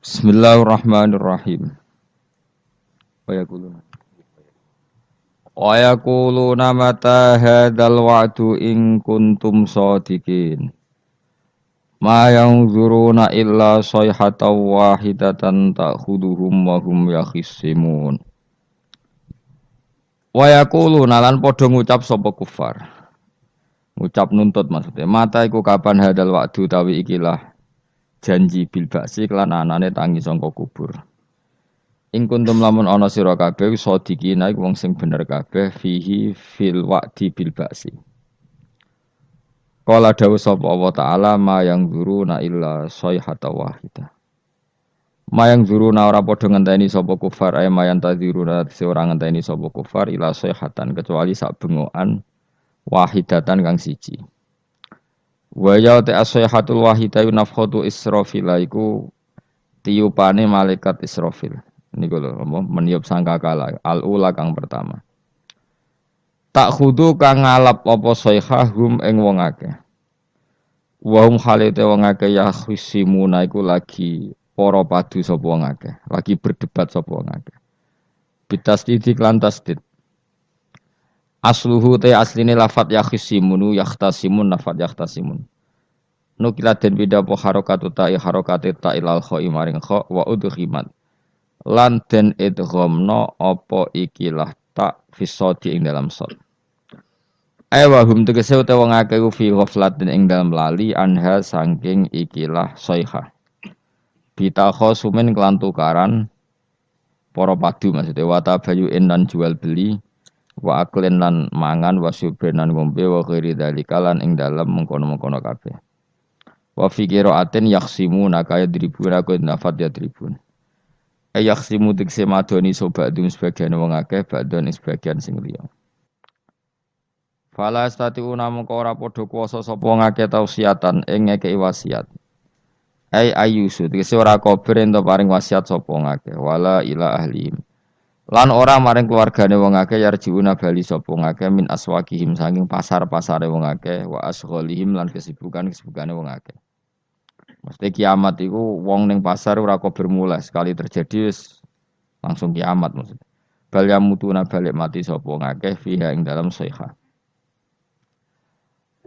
Bismillahirrahmanirrahim. Wa yaquluna mata hadzal wa'du in kuntum shadiqin. Ma yanzuruna illa sayhatan wahidatan ta'khuduhum wa hum yakhisimun. Wa yaquluna lan padha ngucap sapa kufar. Ngucap nuntut maksudnya. Mata iku kapan hadzal wa'du tawi ikilah janji bil ba'si kelan anane tangi sangka kubur. Ing kuntum lamun ana sira kabeh sadikina iku wong sing bener kabeh fihi fil wa'di bil ba'si. Qala dawu sapa Allah taala ma yang zuruna illa sayhata wahidah. Ma yang zuruna ora padha ngenteni sapa kufar ay mayan tadziruna ora ngenteni sapa kufar ila sayhatan kecuali sak bengokan wahidatan kang siji. Wa ya ta sayhatul wahidah nafkhatu israfil iku tiupane malaikat Israfil. Niku lho meniup sangkakala al-ula kang pertama. Tak khudu kang ngalap apa sayhahum ing wong akeh. Wa hum khalite wong akeh ya khusimuna iku lagi para padu sapa wong akeh, lagi berdebat sapa wong akeh. Bitasdid lan tasdid. Asluhu te asline lafat ya khusimunu yahtasimun lafat yahtasimun. Nukilat den bida po harokatu ta'i harokate ta'ilal kha'i maring kha' wa udhimat lan den idghamna apa ikilah tak fisodi ing dalam sod. Wa hum tegese utawa wong akeh fi ghaflatin ing dalam lali anha saking ikilah sayha. Bita khosumen kelan tukaran para padu maksudnya wa tabayu'in lan jual beli wa aklen lan mangan wa subrenan ngombe wa ghairi dzalika lan ing dalam mengkono-mengkono kabeh. Wa fi qira'atin yaqsimuna kaya dribuna ku nafat ya tribun. Yaqsimu dikse madoni sobadum sebagian wong akeh badon sebagian sing liya. Fala statiuna mengko ora padha kuwasa sapa wong akeh tausiatan ing ngekeki wasiat. Ayusu dikse ora kober ento paring wasiat sapa wong akeh wala ila ahlihim. Lan ora maring keluargane wong akeh yarjiuna bali sapa wong akeh min aswaqihim saking pasar-pasare wong akeh wa asghalihim lan kesibukan-kesibukane wong akeh. Mesti kiamat itu wong ning pasar ora kok bermulai sekali terjadi langsung kiamat maksud. Bal yamutuna balik mati sapa ngakeh fiha ing dalam sayha.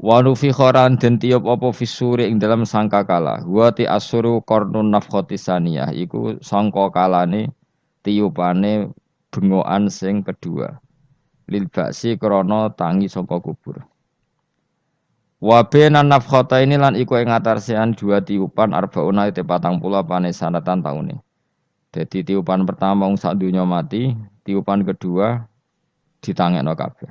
Wa nufi khoran den tiup apa fisuri ing dalam sangkakala. Wa ti asuru qarnun nafkhati saniyah iku sangkakalane tiupane bengokan sing kedua. Lil ba'si krana tangi saka kubur. Wa bena nafkhata ini lan iku ing atarsian dua tiupan arbauna te 40 pane sanatan taune. Dadi tiupan pertama wong sak donya mati, tiupan kedua ditangekno kabeh.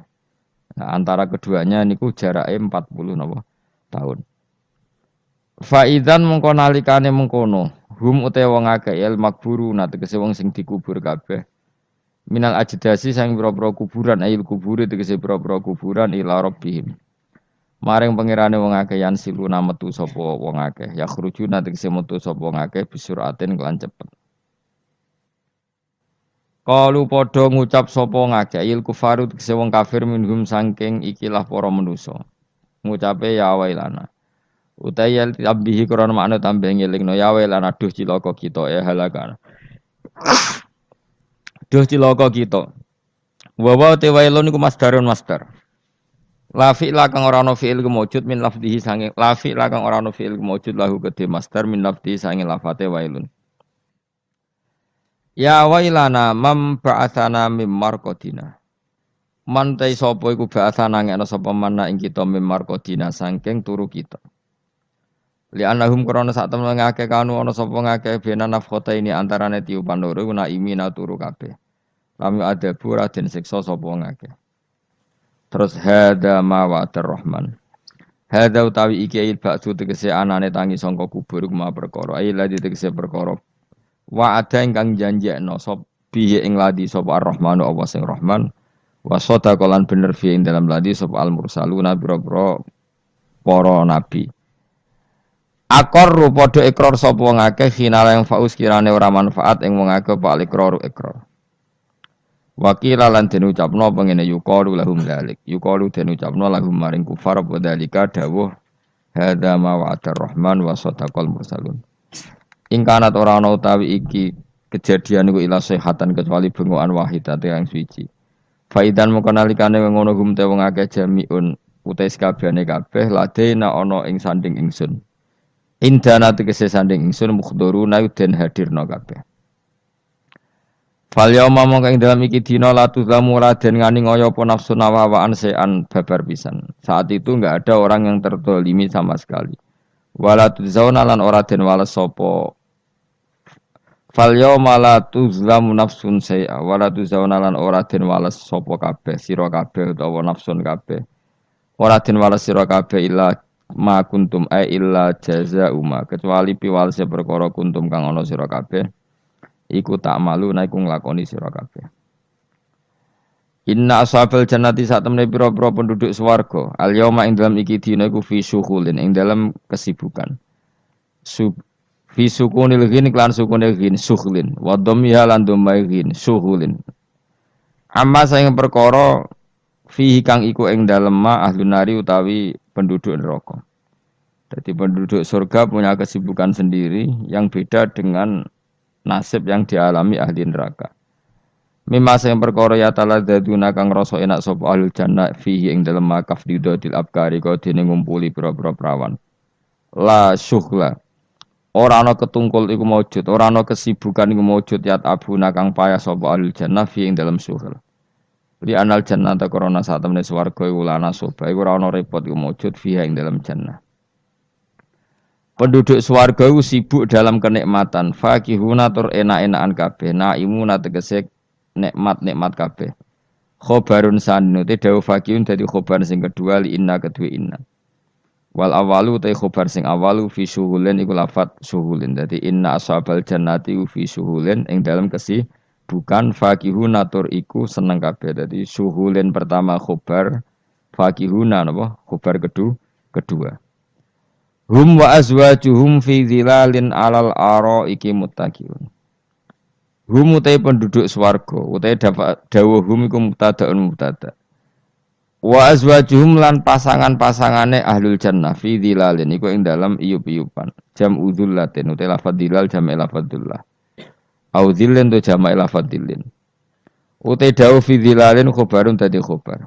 Nah, antara keduanya niku jarake 40 napa tahun. Faidan mengko nalikane mengkono, hum utawa wong akeh il makburuna tegese wong sing dikubur kabeh. Minal ajdasi sang pira-pira kuburan ayil kubure tegese pira-pira kuburan ila rabbihim. Maring pengirane wong akeh yan siluna metu sapa wong akeh ya khrujuna tegese metu sapa wong akeh bisuratin kelan cepet. Kalu padha ngucap sapa wong akeh il kufaru tegese wong kafir minhum saking ikilah para manusa. Ngucape ya wailana. Utaya tambihi krana makna tambah ngelingno ya wailana duh cilaka kita halakan. Duh cilaka kita. Wa te wailun iku masdarun masdar. La fi'la kang ora ana fi'il kemujud min lafdhihi sange la fi'la kang ora ana fi'il kemujud lahu kedhe masdar min lafdhihi sange lafate wailun. Ya wailana mam ba'atsana mim marqadina. Man ta sapa iku ba'atsana ngene sapa mana ing kita mim marqadina saking turu kita. Li anahum krana sak temen ngake kanu ana sapa ngake bena nafkhota ini antarane tiupan loro guna imina turu kabeh. Lam adabu raden siksa sapa ngake. Terus hada ma wa'atar rahman. Hada utawi iki il ba'su tegese anane tangi sangka kubur kuma perkara. Ai ladi tegese perkara. Wa'ada ingkang janjekno sop bihi ing ladi sapa ar-rahmanu Allah sing rahman. Wa sadaqalan bener fi ing dalam ladi sapa al-mursaluna biro-biro para nabi. Aqarru padha ikrar sapa wong akeh khinala yang faus kirane ora manfaat ing wong akeh pak ikrar. Wakila lan den ucapno pengene yuqalu lahum dzalik. Yuqalu den ucapno lahum maring kufar apa dalika dawuh hadza ma wa'atar rahman wa sadaqal mursalun. Ingkanat ora ana utawi iki kejadian iku ila sehatan kecuali bengokan wahidate yang suci. Faidan moko nalikane ngono gumte wong akeh jamiun utai sakabehane kabeh ladena ana ing sanding ingsun. Indana tegese sanding ingsun mukhduruna den hadirna kabeh. Fal yauma mongko ing dalam iki dina la tuzlamu raden ngani ngoyo apa nafsu nawawaan sean babar pisan. Saat itu enggak ada orang yang tertolimi sama sekali. Wala tuzzauna lan ora den wales sapa. Fal yauma la tuzlamu nafsun se'a wala tuzzauna lan ora den wales sapa kabeh sira kabeh utawa nafsun kabeh. Ora den wales sira kabeh illa ma kuntum illa jazaa'uma kecuali piwalese perkara kuntum kang ana sira kabeh. Iku tak malu naiku nglakoni sira kabeh. Inna ashabal jannati sak temne pira-pira penduduk swarga al yauma ing dalam iki dina iku fi syughulin ing dalam kesibukan. Fi sukunil ghin lan sukunil ghin syughlin wa dhammiha lan dhammai ghin syughulin. Amma saing perkara fihi kang iku ing dalem ma ahlun nari utawi penduduk neraka. Jadi penduduk surga punya kesibukan sendiri yang beda dengan nasib yang dialami ahli neraka. Mimma sing perkara ya taladaduna kang rasa enak sapa ahli jannah fihi ing dalem makaf didatil abkari kok dene ngumpuli pira-pira prawan. La syughla. Ora ana ketungkul iku maujud, ora ana kesibukan iku maujud yat abuna kang payah sapa ahli jannah fihi ing dalem syughul. Li anal jannah ta korona sak temene swarga iku lana soba iku ora ana repot iku maujud fihi ing dalem jannah. Penduduk swarga itu sibuk dalam kenikmatan. Fakihuna tur enak-enakan kabeh. Naimuna tegese nikmat-nikmat kabeh. Khobarun sanu te dawu fakihun dadi khobar sing kedua li inna kedua inna. Wal awalu te khobar sing awalu fi syuhulin iku lafat syuhulin. Dadi inna ashabal jannati fi syuhulin ing dalam kesibukan fakihuna tur iku seneng kabeh. Dadi syuhulin pertama khobar, fakihuna napa? Khobar kedua. Hum wa azwajuhum fi dhilalin alal araiki muttaqiyun. Hum utai penduduk swarga, utai dawuh hum iku mubtadaun mubtada. Wa azwajuhum lan pasangan-pasangane ahlul jannah fi dhilalin iku ing dalam iyup-iyupan. Jam udzullatin utai lafadz dhilal jam' lafadzullah. Au dhillin tu jam' lafadzillin. Utai dawuh fi dhilalin khobarun dadi khobar.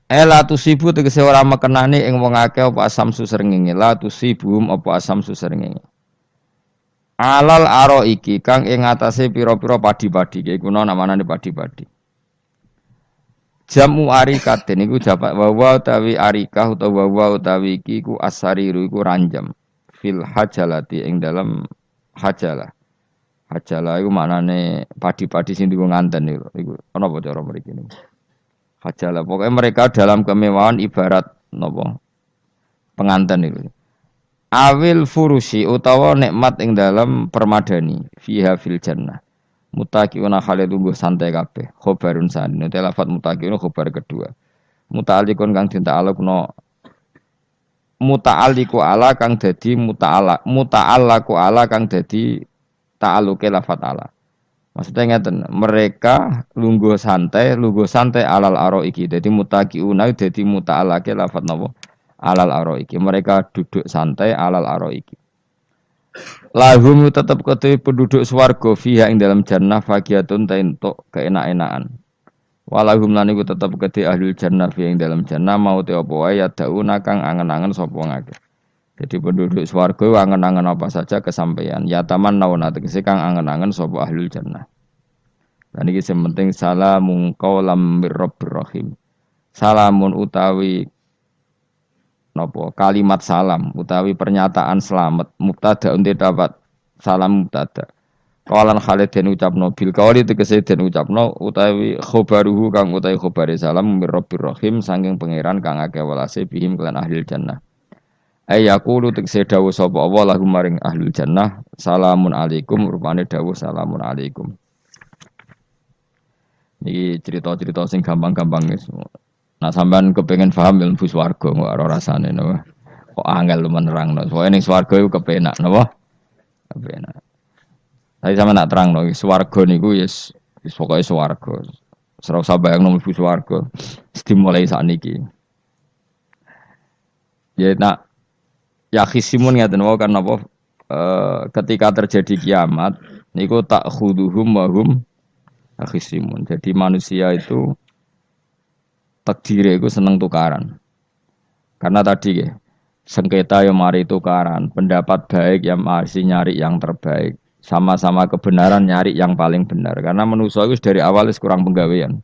La tusibu tegese ora mekenani ing wong akeh apa asam susrengenge la tusibuhum apa asam susrengenge alal aro iki kang ing atase pira-pira padi-padi iku ana namane padi-padi jamu arikaten iku japak wawa utawi arikah utawa wawa utawi iki ku asariru iku ranjam fil hajalati ing dalam hajalah iku maknane padi-padi sing dienggo nganten iku ana apa cara mriki niku hajalah pokoknya mereka dalam kemewahan ibarat nopo pengantin itu. Awil furusi utawa nikmat ing dalam permadani fiha fil jannah. Mutaqiuna khale tunggu santai kabeh. Khobarun sanin te lafat mutaqiuna khobar kedua. Muta'alliqun kang dita'alluqno muta'alliqu ala kang dadi muta'allaqu ala kang dadi ta'alluqe lafat ala. Maksudnya ngeten, mereka lungguh santai alal aro iki. Jadi mutaqiuna dadi muta'allaqe lafat napa? Alal aro iki. Mereka duduk santai alal aro iki. Lahum tetap kedhe penduduk swarga fiha ing dalam jannah faqiatun ta entuk keenak-enakan. Walahum lan iku tetep kedhe ahlul jannah fiha ing dalam jannah mau te apa wae ya dauna kang angen-angen sapa ngake. Jadi penduduk swarga angen-angen apa saja kesampaian. Ya taman nauna tegese kang angen-angen sapa ahlul jannah. Dan iki sing penting salamun qaulam mir-rabbir rahim. Salamun utawi napa kalimat salam utawi pernyataan selamat mubtada unti dapat salam mubtada. Qalan Khalid den ucapno bil qauli tegese den ucapno utawi khobaruhu kang utawi khobare salam mir-rabbir rahim saking pangeran kang akeh welase bihim kelan ahlul jannah. Ayaqulu tegese dawuh sapa Allah lahum maring ahlul jannah salamun alaikum rupane dawuh salamun alaikum. Niki cerita-cerita sing gampang-gampang wis. Nah sampean kepengin paham ilmu swarga kok ora rasane napa. Kok angel menerangno. Pokoke ning swarga iku kepenak napa? Kepenak. Tapi sampean nak terangno swarga niku wis pokoke swarga. Ora usah bayangno mlebu swarga. Dimulai sakniki. Ya nak ya khisimun ngaten wae kan napa ketika terjadi kiamat niku tak khuduhum wahum akhisimun. Jadi manusia itu takdire itu seneng tukaran. Karena tadi ya, sengketa yang mari tukaran, pendapat baik yang masih nyari yang terbaik, sama-sama kebenaran nyari yang paling benar. Karena manusia itu dari awal kurang penggawean.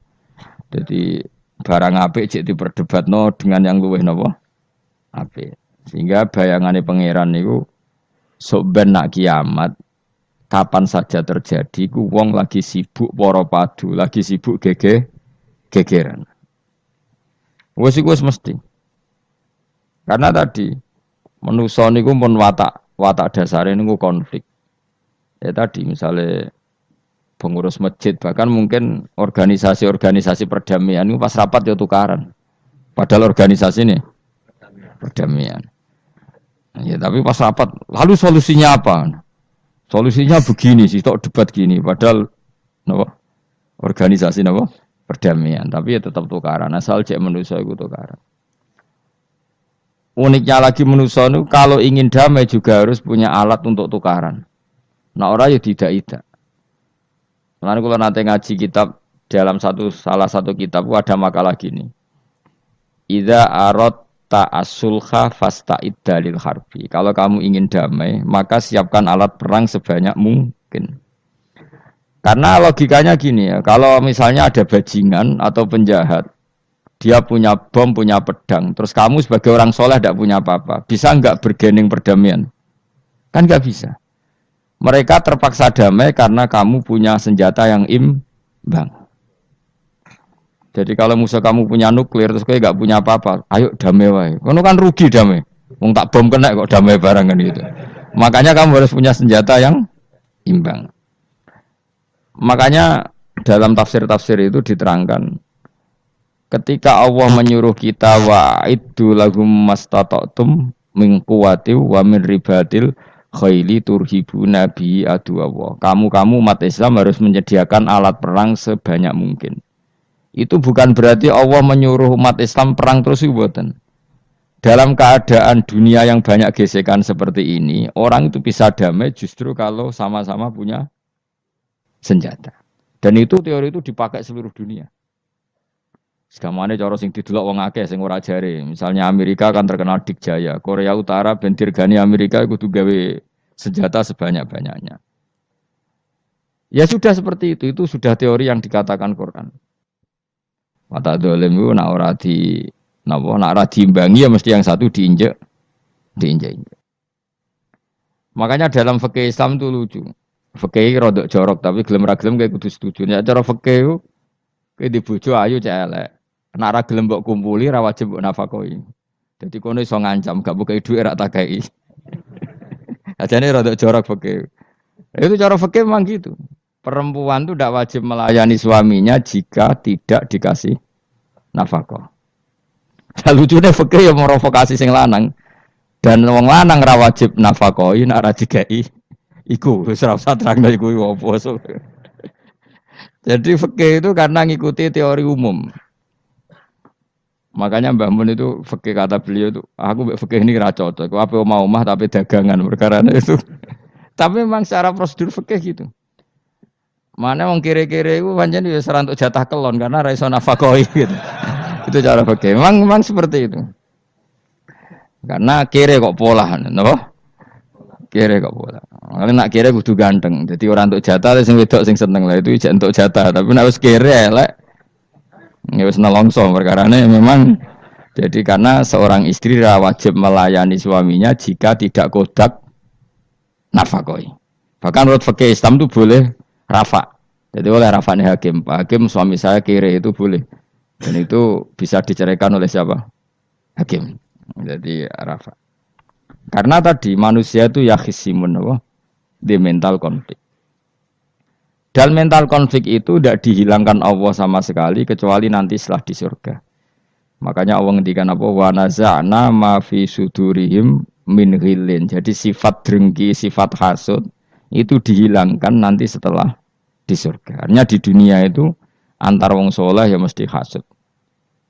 Jadi barang apik cek diperdebatno dengan yang luwih napa apik. Sehingga bayangannya pangeran niku sok ben nak kiamat kapan saja terjadi ku wong lagi sibuk para padu, lagi sibuk gegeran. Wes iku wis mesti. Karena tadi manusa niku pun watak dasare niku konflik. Ya tadi misalnya pengurus masjid bahkan mungkin organisasi-organisasi perdamaian itu pas rapat ya tukaran. Padahal organisasi ini perdamaian. Ya tapi pas rapat lalu solusinya apa? Solusinya begini sih, tok debat gini. Padahal napa? Organisasi napa? Perdamaian. Tapi ya tetap tukaran. Asal cek manusia itu tukaran. Uniknya lagi manusia itu kalau ingin damai juga harus punya alat untuk tukaran. Nah orang ya tidak. Lalu kalau nanti ngaji kitab dalam salah satu kitab ada makalah gini. Idza aradta as-sulha fasta'id dalil harbi. Kalau kamu ingin damai, maka siapkan alat perang sebanyak mungkin. Karena logikanya gini ya, kalau misalnya ada bajingan atau penjahat, dia punya bom, punya pedang, terus kamu sebagai orang soleh tidak punya apa-apa, bisa nggak bergening perdamaian? Kan nggak bisa. Mereka terpaksa damai karena kamu punya senjata yang imbang. Jadi kalau musuh kamu punya nuklir, terus kayak nggak punya apa-apa, ayo damai wae. Kamu kan rugi damai. Wong tak bom kena kok damai bareng kan gitu. Makanya kamu harus punya senjata yang imbang. Makanya dalam tafsir-tafsir itu diterangkan ketika Allah menyuruh kita wa'iddu lahum mastata'tum min quwwati wa min ribatil khaili turhibuna bi aduwallah. Kamu umat Islam harus menyediakan alat perang sebanyak mungkin. Itu bukan berarti Allah menyuruh umat Islam perang terus mboten. Dalam keadaan dunia yang banyak gesekan seperti ini, orang itu bisa damai justru kalau sama-sama punya senjata. Dan itu teori itu dipakai seluruh dunia. Segamane cara sing didelok wong akeh sing ora jare. Misalnya Amerika kan terkenal dikjaya, Korea Utara ben dirgani Amerika kudu gawe senjata sebanyak-banyaknya. Ya sudah seperti itu sudah teori yang dikatakan Quran. Mata dolim itu nak ora di napa nak ora diimbangi ya mesti yang satu diinjek. Makanya dalam fikih Islam itu lucu. Fikih rodok jorok tapi gelem ra gelem kayak kudu setuju. Nek cara fikih ku kayak di bojo ayu cek elek. Nek ra gelem mbok kumpuli ra wajib mbok nafakoi. Dadi kono iso ngancam gak buka dhuwit ra tak kei. Ajane rodok jorok fikih. Itu cara fikih memang gitu. Perempuan itu tidak wajib melayani suaminya jika tidak dikasih nafkah. Nah, lucunya fikih yang merovokasi sing lanang dan wong lanang ra wajib nafkahi nek ra dikai iku wis ora usah terangno iku opo. Jadi fikih itu karena ngikuti teori umum. Makanya Mbah Mun itu fikih kata beliau itu aku mbek fikih ini ra cocok. Aku apa omah tapi dagangan perkara itu. Tapi memang secara prosedur fikih gitu. Mana wong kire-kire itu pancen wis ora entuk jatah kelon karena ra iso nafkahi gitu. Itu cara fikih. Memang seperti itu. Karena kire kok pola, napa? Kire kok pola. Kalau nak kire kudu ganteng. Jadi orang untuk jatah sing wedok sing seneng lah itu ijek untuk jatah. Tapi nek wis kire elek ya wis nelongso perkarane memang jadi karena seorang istri wajib melayani suaminya jika tidak kodak nafkahi. Bahkan menurut fikih Islam itu boleh rafa. Jadi oleh rafanya hakim. Pak Hakim suami saya kire itu boleh. Dan itu bisa diceraikan oleh siapa? Hakim. Jadi rafa. Karena tadi manusia itu yakhisimun di mental konflik. Dan mental konflik itu tidak dihilangkan Allah sama sekali kecuali nanti setelah di surga. Makanya Allah ngendikan apa? Wa naza'na ma fi sudurihim min ghillin. Jadi sifat drengki, sifat hasud itu dihilangkan nanti setelah di surga. Artinya di dunia itu antar wong soleh ya mesti hasud.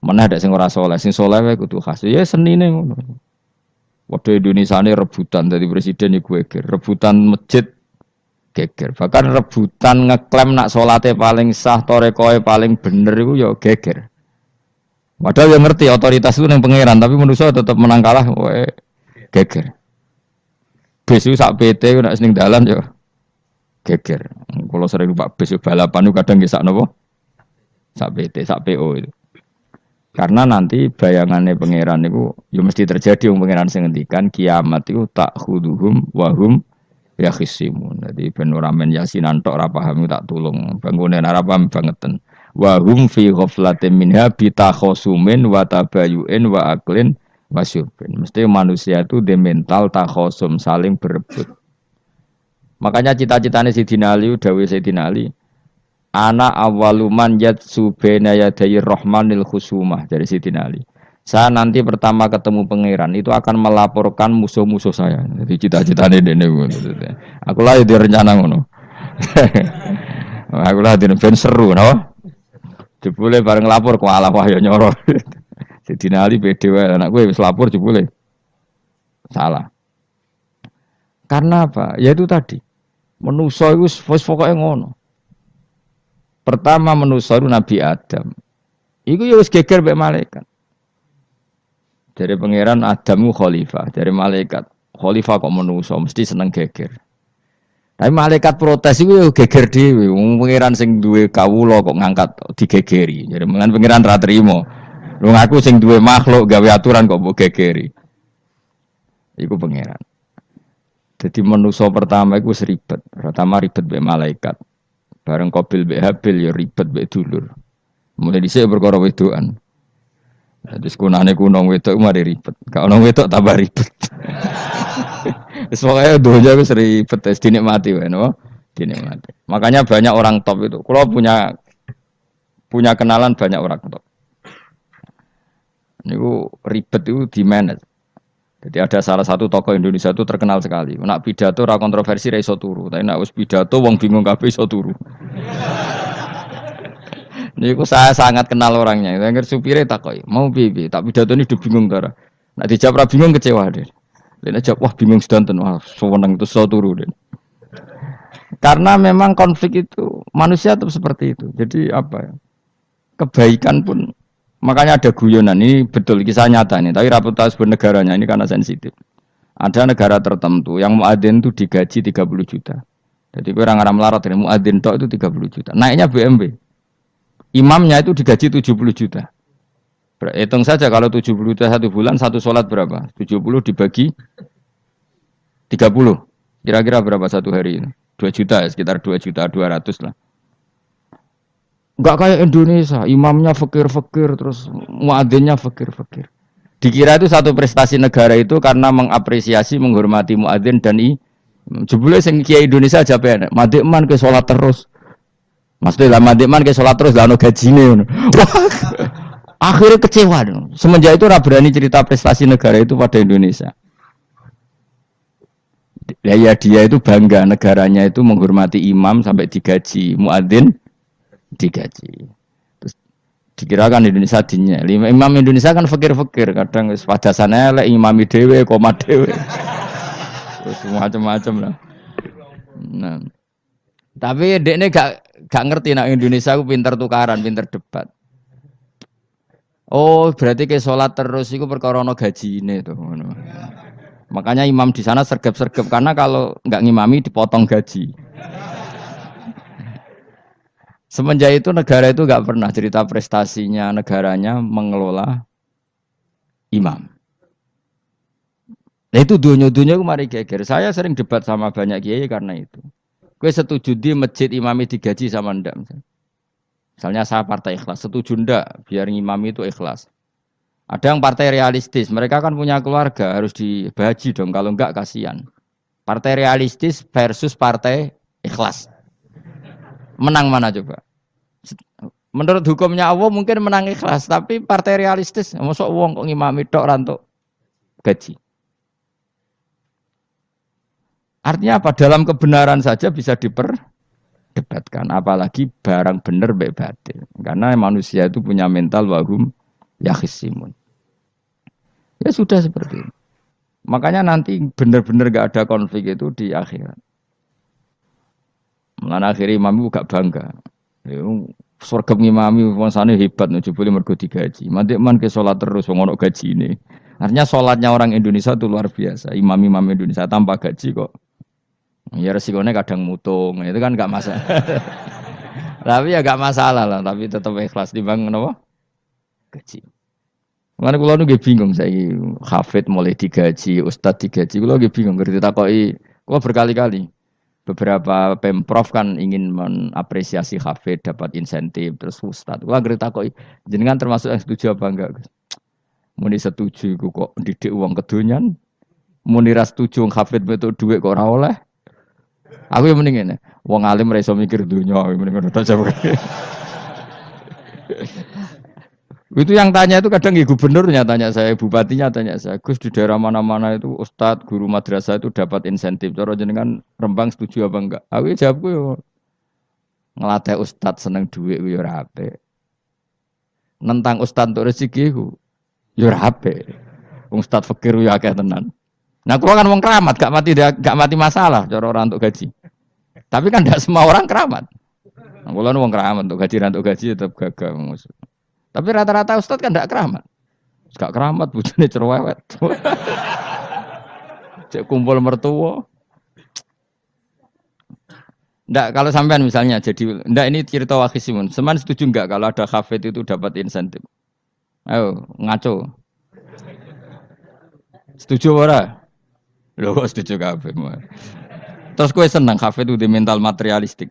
Mana ada sing ora soleh, sing soleh wae kudu hasud. Ya senine ngono. Waduh Indonesia ini rebutan dari presiden iku geger, rebutan masjid geger. Bahkan rebutan ngeklaim nak salate paling sah, torekoe paling bener iku ya geger. Padahal yang ngerti otoritas itu yang pangeran, tapi manusia tetap menang kalah, wae geger. Besu sak PT nak seneng dalan yo geger. Kalau sering Pak besu balapan itu kadang nggih sak napa? Sak PT, sak PO itu. Karena nanti bayangannya pangeran itu ya mesti terjadi yang pangeran sing ngendikan kiamat itu tak khuduhum wahum ya khisimun. Jadi ben ora men yasinan tok ora paham tak tulung bangunan ora paham bangeten. Wahum fi ghaflatin minha bitakhosumin wa tabayuin wa aklin wasyubin. Mesti manusia itu de mental takhosum saling berebut. Makanya cita-citanya Sayyidina Ali dawuh Sayyidina Ali ana awaluman yatsu baina yadayi rahmanil khusumah dari Sayyidina Ali. Saya nanti pertama ketemu pangeran itu akan melaporkan musuh-musuh saya. Jadi cita-citanya dene ngono. Aku lah di rencana ngono. Aku lah di ben seru no. Jebule bareng lapor kok alah wah ya nyoro. Sayyidina Ali pede wae anak gue wis lapor jebule. Salah. Karena apa? Ya itu tadi. Manusa iku wis pokoke ngono. Pertama manusa Nabi Adam. Iku ya wis geger mbek malaikat. Dari pangeran Adamu khalifah, dari malaikat khalifah kok manusa mesti seneng geger. Tapi malaikat protes itu ya geger dhewe. Wong pangeran sing duwe kawula kok ngangkat digegeri. Jadi mengan pangeran ra trimo. Lho aku sing duwe makhluk gawe aturan kok mbok gegeri. Iku pangeran. Jadi manusa pertama iku ribet. Pertama ribet mbek malaikat. Bareng Qabil mbek Habil ya ribet mbek dulur. Mulai dhisik perkara wedokan. Jadi sekunane kunong wedok mari ribet. Kalau nong wedok tambah ribet. Soalnya doanya wis ribet, dinikmati wae no. Dinikmati. Makanya banyak orang top itu. Kalau punya kenalan banyak orang top. Niku ribet itu di manage. Jadi ada salah satu tokoh Indonesia itu terkenal sekali. Nak pidato ra kontroversi ra iso turu, tapi nak wis pidato wong bingung kabeh iso turu. Niku saya sangat kenal orangnya. Saya supire takoki, "Mau piye? Tak pidato ini udah bingung ta." Nak dijawab ra bingung kecewa deh. Lha jawab wah bingung sedanten, wah seneng itu iso turu deh. Karena memang konflik itu manusia tetap seperti itu. Jadi apa ya? Kebaikan pun makanya ada guyonan ini betul kisah nyata ini. Tapi reputasi bernegaranya ini karena sensitif. Ada negara tertentu yang muadzin itu digaji 30 juta. Jadi orang Arab melarat ini muadzin tok itu 30 juta. Naiknya BMW. Imamnya itu digaji 70 juta. Hitung saja kalau 70 juta satu bulan satu sholat berapa? 70 dibagi 30. Kira-kira berapa satu hari ini? 2 juta ya, sekitar 2 juta 200 lah. Enggak kayak Indonesia, imamnya fakir-fakir terus muadzinnya fakir-fakir. Dikira itu satu prestasi negara itu karena mengapresiasi, menghormati muadzin dan jebule sing kiai Indonesia aja penak. Madikman ke salat terus. Maksudnya lah madikman ke salat terus lah ono gajine ngono. Akhirnya kecewa dong. Semenjak itu ora berani cerita prestasi negara itu pada Indonesia. Ya dia itu bangga negaranya itu menghormati imam sampai digaji, muadzin digaji. Terus dikirakan Indonesia dinya. Imam Indonesia kan fakir-fakir, kadang wis padasane elek imami dhewe, koma dhewe. Terus macam-macam lah. Nah. Tapi dekne gak ngerti nak Indonesia ku pinter tukaran, pinter debat. Oh, berarti ke sholat terus itu perkara ono gajine tuh. Makanya imam di sana sergap-sergap karena kalau nggak ngimami dipotong gaji. Semenjak itu negara itu nggak pernah cerita prestasinya negaranya mengelola imam. Nah itu dunia-dunia mari geger. Saya sering debat sama banyak kiai karena itu. Gue setuju di masjid imami digaji sama ndak. Misalnya saya partai ikhlas, setuju ndak biar ngimami itu ikhlas. Ada yang partai realistis, mereka kan punya keluarga, harus dibaji dong, kalau enggak kasihan. Partai realistis versus partai ikhlas. Menang mana coba? Menurut hukumnya Allah mungkin menang ikhlas, tapi partai realistis, mosok wong kok ngimami tok rantuk gaji. Artinya apa? Dalam kebenaran saja bisa diperdebatkan, apalagi barang bener baik batil. Karena manusia itu punya mental wahum yakhisimun. Ya sudah seperti itu. Makanya nanti benar-benar gak ada konflik itu di akhirat. Mulane akhirnya imam itu gak bangga. Ya, surga ngimami wangsane hebat nih, jebule mergo digaji. Mantik man ke salat terus wong ono gajine. Artinya sholatnya orang Indonesia itu luar biasa. Imam-imam Indonesia tanpa gaji kok. Ya resikonya kadang mutung, itu kan gak masalah. Tapi ya gak masalah lah, tapi tetap ikhlas timbang napa? Gaji. Mana kulo nu bingung saya hafid mulai digaji, ustad digaji, kulo bingung ngerti takoki. Kulo berkali-kali beberapa pemprov kan ingin mengapresiasi hafid dapat insentif terus ustad. Kulo ngerti takoki jenengan termasuk yang setuju apa enggak? Muni setuju iku kok didik uang kedonyan. Muni ra setuju hafid metu dhuwit kok ora oleh. Aku yang mending ngene. Wong alim ra iso mikir dunya, mending ngono ta. Itu yang tanya itu kadang gubernurnya tanya saya, bupatinya tanya saya, Gus di daerah mana-mana itu ustadz, guru madrasah itu dapat insentif. Cara jenengan Rembang setuju apa enggak? Aku jawabku yo ngelatih ustadz seneng duit yo ora apik. Nentang ustadz untuk rezeki ku yo ora apik. Wong ustadz fakir yo akeh tenan. Nah, kalau kan wong keramat gak mati masalah cara orang untuk gaji. Tapi kan tidak semua orang keramat. Nah, kalau wong keramat untuk gaji tetap gagal. Tapi rata-rata ustadz kan tidak keramat. Gak keramat, bujune cerewet. Cek kumpul mertua. Ndak kalau sampean misalnya jadi ndak ini cerita Wakisimun. Seman setuju enggak kalau ada hafid itu dapat insentif? Ayo ngaco. Setuju ora? Loh kok setuju kabeh. Terus kowe seneng hafid itu di mental materialistik.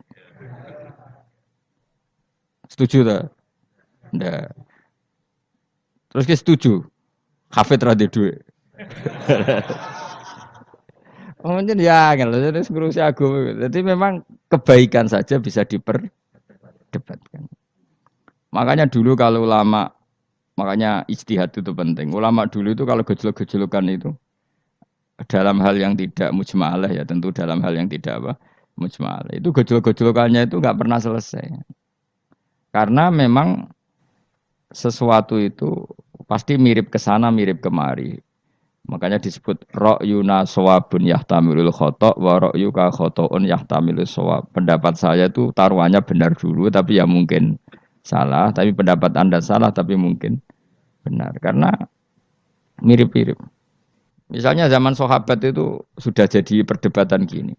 Setuju tak? Ndak. Terus kowe setuju? Hafid ra duit. Mungkin ya, jadi ngurusi agama. Jadi memang kebaikan saja bisa diperdebatkan. Makanya dulu kalau ulama, makanya ijtihad itu penting. Ulama dulu itu kalau gejolak-gejolokan itu dalam hal yang tidak mujma'alah ya, tentu dalam hal yang tidak apa mujma'alah. Itu gejolak-gejolokannya itu nggak pernah selesai. Karena memang sesuatu itu pasti mirip ke sana, mirip kemari. Makanya disebut ra'yuna shawabun yahtamilul khata' wa ra'yuka khata'un yahtamilus shawab. Pendapat saya itu taruhannya benar dulu tapi ya mungkin salah, tapi pendapat Anda salah tapi mungkin benar karena mirip-mirip. Misalnya zaman sahabat itu sudah jadi perdebatan gini.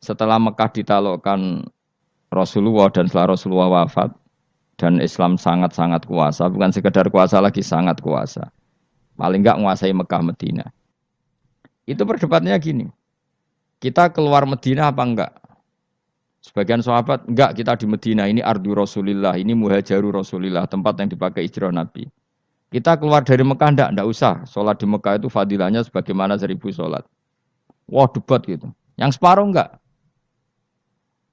Setelah Mekah ditaklukkan Rasulullah dan setelah Rasulullah wafat dan Islam sangat-sangat kuasa, bukan sekedar kuasa lagi sangat kuasa. Paling enggak menguasai Mekah Medina. Itu perdebatannya gini. Kita keluar Medina apa enggak? Sebagian sahabat, enggak kita di Medina. Ini ardu Rasulillah, ini muhajaru Rasulillah, tempat yang dipakai hijrah Nabi. Kita keluar dari Mekah enggak usah. Sholat di Mekah itu fadilahnya sebagaimana 1000 sholat. Wah debat gitu. Yang separuh enggak.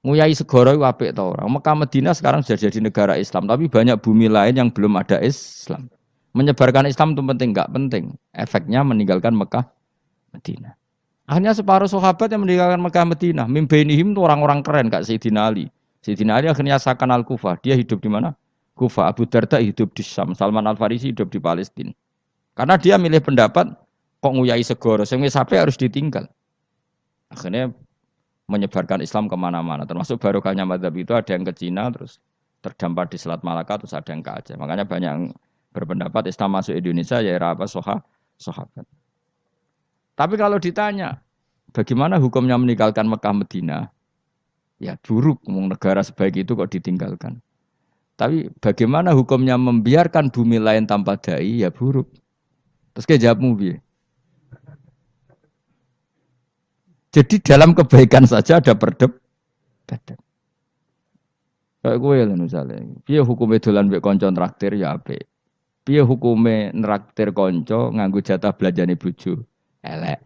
Nguyai segoro itu apik tau orang. Mekah Medina sekarang sudah jadi negara Islam. Tapi banyak bumi lain yang belum ada Islam. Menyebarkan Islam itu penting, enggak penting. Efeknya meninggalkan Mekah Medina. Akhirnya separuh sahabat yang meninggalkan Mekah Medina. Mimbenihim itu orang-orang keren, Kak Sayyidina Ali. Sayyidina Ali akhirnya Sakan Al-Kufah. Dia hidup di mana? Kufah. Abu Darda hidup di Syam. Salman Al-Farisi hidup di Palestina. Karena dia milih pendapat, kok nguyai segoro. Sehingga sampai harus ditinggal. Akhirnya menyebarkan Islam kemana-mana. Termasuk barokahnya mazhab itu ada yang ke Cina, terus terdampar di Selat Malaka, terus ada yang ke Aceh. Makanya banyak yang berpendapat Islam masuk Indonesia ya era apa sahabat. Tapi kalau ditanya bagaimana hukumnya meninggalkan Mekah Medina, ya buruk. Negara sebaik itu kok ditinggalkan. Tapi bagaimana hukumnya membiarkan bumi lain tanpa dai, ya buruk. Terus kayak jawabmu piye? Jadi dalam kebaikan saja ada perdebatan. Kayak gue lah misalnya, piye hukumnya dolan mbek kanca traktir ya apik. Piye hukume nraktir konco nganggo jatah belanjane bojo? Elek.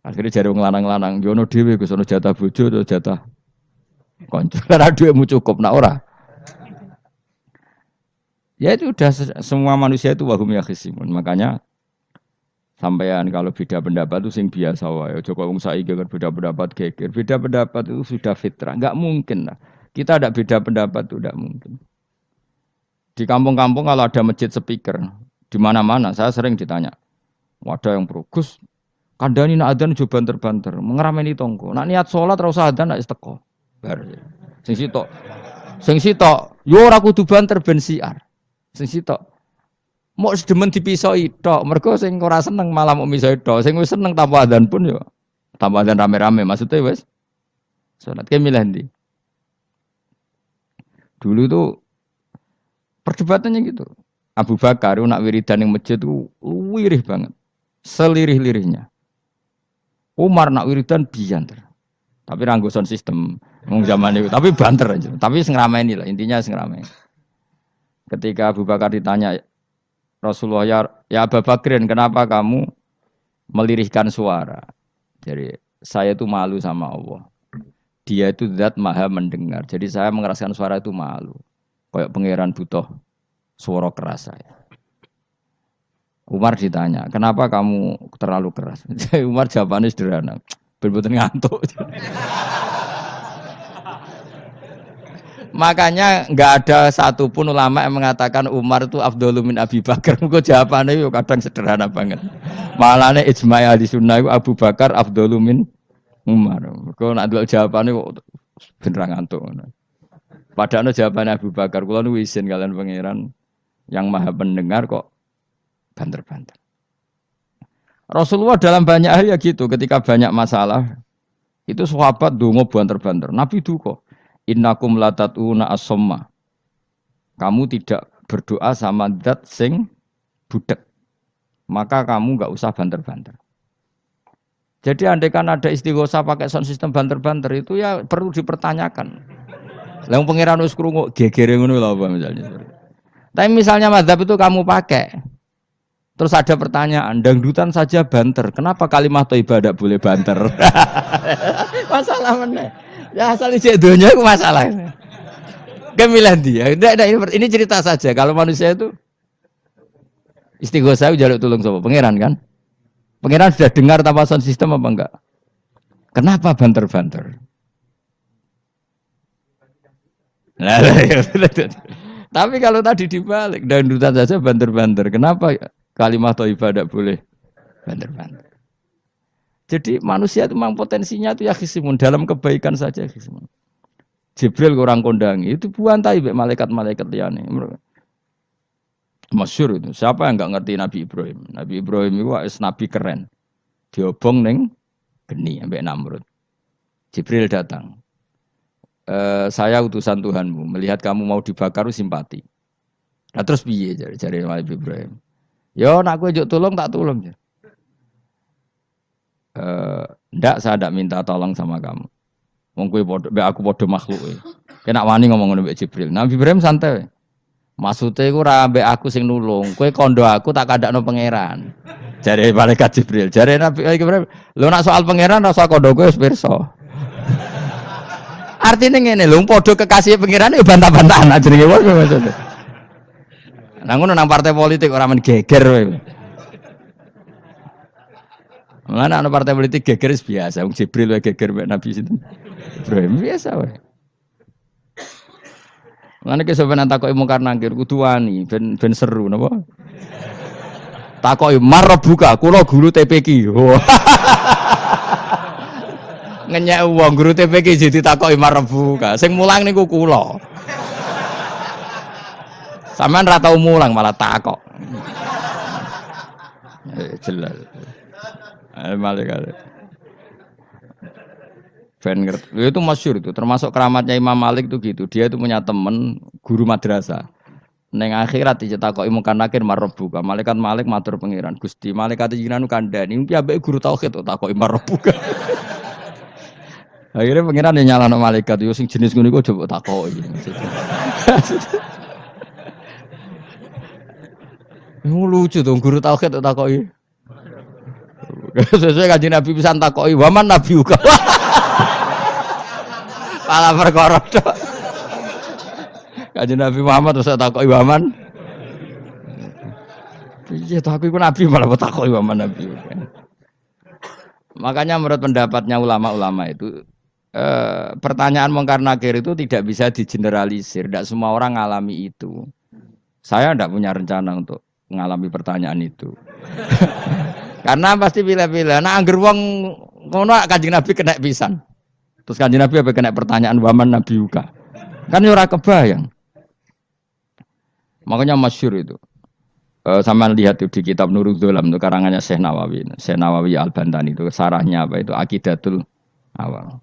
Akhirnya jare wong lanang-lanang, yo ono dhewe Gus ono jatah bojo atau jatah konco. Ora dhuwitmu cukup nak ora. Ya itu udah semua manusia itu wahum yakhisimun. Makanya sampean kalau beda pendapat itu sing biasa wae. Aja kok wong saiki kan beda pendapat geger. Beda pendapat itu sudah fitrah. Enggak mungkin lah. Kita ada beda pendapat itu enggak mungkin. Di kampung-kampung kalau ada masjid speaker, di mana-mana saya sering ditanya, Wadah yang progus. Kandani nak adzan jo banter-banter, mengerameni tonggo. Nak niat salat ora usah adzan nak wis teko. Bar. Sing sitok. Sing sitok, yo ora kudu banter ben siar. Sing sitok. Mok sedemen dipisoi tok, mergo sing ora seneng malah mok misoi tok. Sing wis seneng tanpa adzan pun yo tanpa adzan rame-rame maksudnya wis salat ke milih ndi. Dulu tuh perdebatannya gitu. Abu Bakar nak wiridan yang masjid itu wirih banget. Selirih-lirihnya. Umar nak wiridan bianter. Tapi ranggo sound system wong zaman itu, tapi banter aja. Tapi sing ngrameni lah, intinya sing ngrameni. Ketika Abu Bakar ditanya Rasulullah, ya Abu Bakrin, kenapa kamu melirihkan suara? Jadi saya itu malu sama Allah. Dia itu zat maha mendengar. Jadi saya mengeraskan suara itu malu. Kayak pangeran butuh suara keras saya. Umar ditanya, kenapa kamu terlalu keras? Umar jawabannya sederhana, bener-bener ngantuk. Makanya nggak ada satupun ulama yang mengatakan Umar itu afdhalu min Abi Bakar. Kok jawabannya itu kadang sederhana banget. Malahnya ijma' ahli sunnah itu Abu Bakar afdhalu min Umar. Kok nak delok jawabannya kok bener ngantuk. Padahal jawabannya Abu Bakar, kula nu isin kalian pangeran yang maha pendengar kok banter-banter. Rasulullah dalam banyak hal ya gitu, ketika banyak masalah itu sahabat donga banter-banter. Nabi duka, innakum latatuna as-somma. Kamu tidak berdoa sama zat sing budek. Maka kamu enggak usah banter-banter. Jadi andaikan ada istighosah pakai sound system banter-banter itu ya perlu dipertanyakan. Lah wong pangeran wis krungu gegere ngono lho apa misalnya. Tapi misalnya mazhab itu kamu pakai. Terus ada pertanyaan, dangdutan saja banter. Kenapa kalimat thayyibah tidak boleh banter? Masalah mana? Ya asal ijek donya itu masalah. Kemilah dia. Ini cerita saja. Kalau manusia itu istighosah jaluk tulung sapa? Pangeran kan? Pangeran sudah dengar tanpa sound system apa enggak? Kenapa banter-banter? Tapi kalau tadi dibalik, dangdutan saja banter-banter. Kenapa kalimat thayyibah tidak boleh banter-banter? Jadi manusia itu memang potensinya itu ya khisimun, dalam kebaikan saja khisimun. Jibril orang kondangi itu buantai malaikat-malaikat liyane. Masyhur itu. Siapa yang enggak ngerti Nabi Ibrahim? Nabi Ibrahim itu nabi keren. Diobong ning geni ambek Namrud. Jibril datang. Saya utusan Tuhanmu, melihat kamu mau dibakar simpati. Nah terus piye jare Nabi Ibrahim? Yo nak kowe njuk tolong tak tolong. Ndak saya ndak minta tolong sama kamu. Wong kowe padha aku padha makhluk. Kena wani ngomong ngono mbek Jibril. Nabi Ibrahim santai. Maksude iku ora mbek aku sing nulung. Kowe kondo aku tak kandakno pangeran. Jare malaikat Jibril. Jare Nabi Ibrahim, lho nak soal pangeran rasa kondo kowe wis pirsa. Artinya ngene lho, padha kekasih pangeran ya bantah-bantahan jenenge wong maksudnya. Lah ngono nang partai politik ora men geger kowe. Mana ana partai politik geger biasa, wong Jibril wae geger mek Nabi sinten. Ibrahim biasa wae. Lan iki sampeyan takoki mungkar nangkir kudu wani ben seru napa? Takoki marbuka, kula guru TPQ. Ngenyek wong guru TPQ jadi takoki marbuka. Sing mulang niku kula. Sampeyan ra tau mulang malah takok. Jelas. Malik. Ben ngerti. Itu masyhur itu, termasuk keramatnya Imam Malik itu gitu. Dia itu punya teman guru madrasah. Neng akhirat dicetakoki mungkar nakir marbuka. Malaikat Malik matur pangeran, Gusti, malaikat jenengan kandhani iki ambek guru tauhid kok takoki marbuka. Akhirnya pangeran yang nyalano malaikat yo sing jenis ngono iku coba takoki. Lucu dong guru tauhid kok takoki. Sesuai kanjeng Nabi pisan takoki, "Waman Nabi uga." Pala perkara tok. Kanjeng Nabi Muhammad terus takoki waman. Piye to aku iku nabi malah takoki waman Nabi. Makanya menurut pendapatnya ulama-ulama itu pertanyaan mungkar nakir itu tidak bisa digeneralisir. Tidak semua orang ngalami itu. Saya tidak punya rencana untuk mengalami pertanyaan itu. Karena pasti pilih-pilih. Nah, angger wong ngono Kanjeng Nabi kena pisan. Terus Kanjeng Nabi apa kena pertanyaan waman Nabi Uka. Kan ora kebayang. Makanya masyhur itu. Sama lihat itu di kitab Nurul Dzolam itu karangannya Syekh Nawawi. Syekh Nawawi Al-Bantani itu sarahnya apa itu Aqidatul Awam.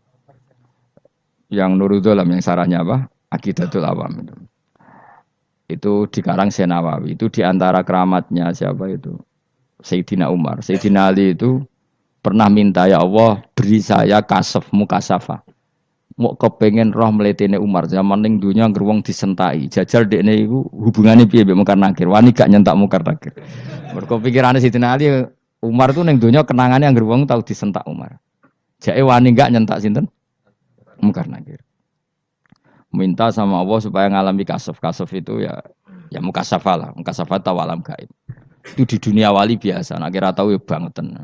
Yang Nurul Dzolam yang sarahnya apa? Aqidatul Awam itu. Itu dikarang Syekh Nawawi. Itu diantara keramatnya siapa itu? Sayyidina Umar. Sayyidina Ali itu pernah minta ya Allah beri saya kasaf mukasafa. Mau kepengen roh meletene Umar zaman ning dunya ngeruang disentai. Jajal dekne iku hubungane piye mbek Mungkar Nakir. Wani gak nyentak Mungkar Nakir. Mergo pikirane Sayyidina Ali Umar tuh ning dunya kenangane anggere wong tau disentak Umar. Jake wani gak nyentak sinten? Mungkar Nakir. Minta sama Allah supaya ngalami kasaf. Kasaf itu ya mukasafa lah. Mukasafa tahu alam gaib. Itu di dunia wali biasa. Nah kira tahu ya bangetan.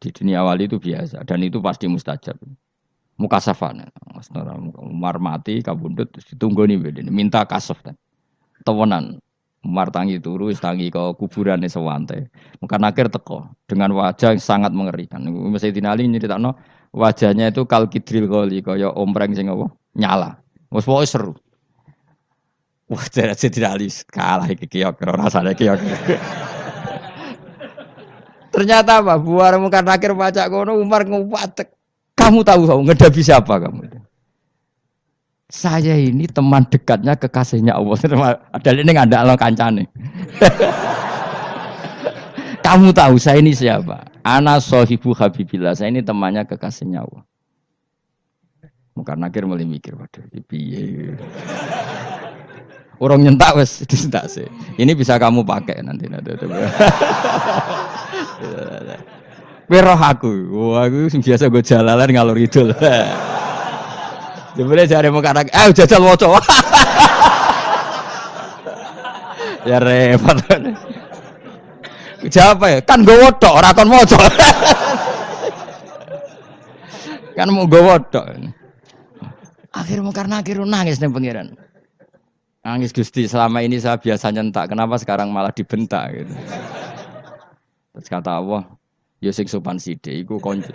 Di dunia wali itu biasa dan itu pasti mustajab. Mukasafan. Umar mati kabundut ditunggu nih bedene minta kasaf kan. Tawanan. Umar tangi turu tangi ke kuburane sewante. Mungkin akhir teko dengan wajah yang sangat mengerikan. Sayyidina Ali nyeritakno wajahnya itu kal kidril qoli kaya ompreng sing apa nyala. Wes pokoke seru. Wah, Sayyidina Ali kalah iki kiok rasane kiok. Ternyata apa? Buar Mungkar Nakir pacak kono Umar ngupatek. Kamu tahu ngedapi siapa kamu? Saya ini teman dekatnya kekasihnya Allah. Ada ini nggak ada Allah kancane. Kamu tahu saya ini siapa? Ana sohibu habibillah. Saya ini temannya kekasihnya Allah. Mungkar Nakir mulai mikir, waduh, piye. Orang nyentak wes disentak sih. Ini bisa kamu pakai nanti. Weroh aku, wah aku biasa gue jalalan ngalor idul. Jebule jare Mungkar Nakir, jajal waca. Ya repot. Jawab ya, kan gue wodok, ora kon maca. Kan mau gue wodok. Akhir Mungkar Nakir nangis ning pangeran. Nangis Gusti, selama ini saya biasa nyentak, kenapa sekarang malah dibentak gitu. Terus kata Allah, ya sing sopan sithik iku konco.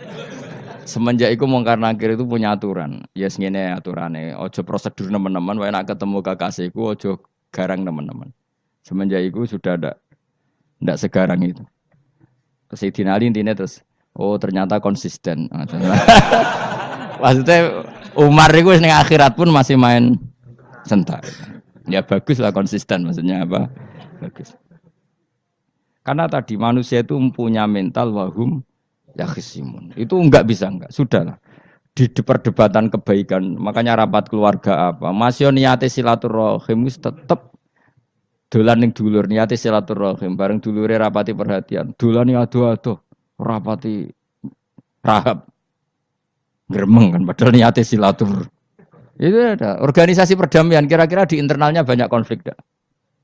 Semenjak iku Mungkar Nakir itu punya aturan. Ya ngene aturane, aja prosedur nemen-nemen, wae nek ketemu kekasihku aja garang nemen-nemen. Semenjak iku sudah ndak segarang itu. Terus Sayyidina Ali intinya terus, oh ternyata konsisten. Maksudnya Umar itu ning akhirat pun masih main sentak. Ya bagus lah konsisten, maksudnya apa? Bagus. Karena tadi manusia itu mempunyai mental wahum yakhisimun. Itu enggak bisa enggak. Sudahlah. Di perdebatan kebaikan, makanya rapat keluarga apa? Masih niate silaturahim tetap dolan ning dulur niate silaturahim bareng dulure rapati perhatian. Dolani ado-ado, rapati rahab. Gremeng kan padahal niate silatur. Itu ada organisasi perdamaian, kira-kira di internalnya banyak konflik dah.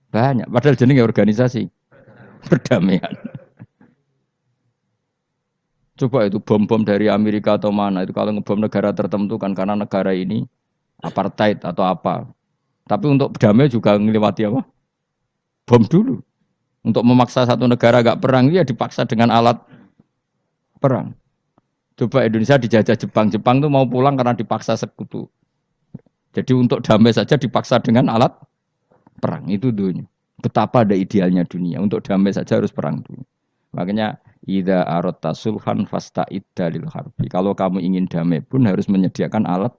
Banyak, padahal jenenge organisasi perdamaian. Coba itu bom-bom dari Amerika atau mana, itu kalau ngebom negara tertentu kan karena negara ini apartheid atau apa. Tapi untuk damai juga ngelewati apa? Bom dulu. Untuk memaksa satu negara agak perang, dia dipaksa dengan alat perang. Coba Indonesia dijajah Jepang, Jepang tuh mau pulang karena dipaksa sekutu. Jadi untuk damai saja dipaksa dengan alat perang, itu dunia. Betapa ada idealnya dunia, untuk damai saja harus perang dulu. Makanya idza aratta sulhan fasta'id dalil harbi. Kalau kamu ingin damai pun harus menyediakan alat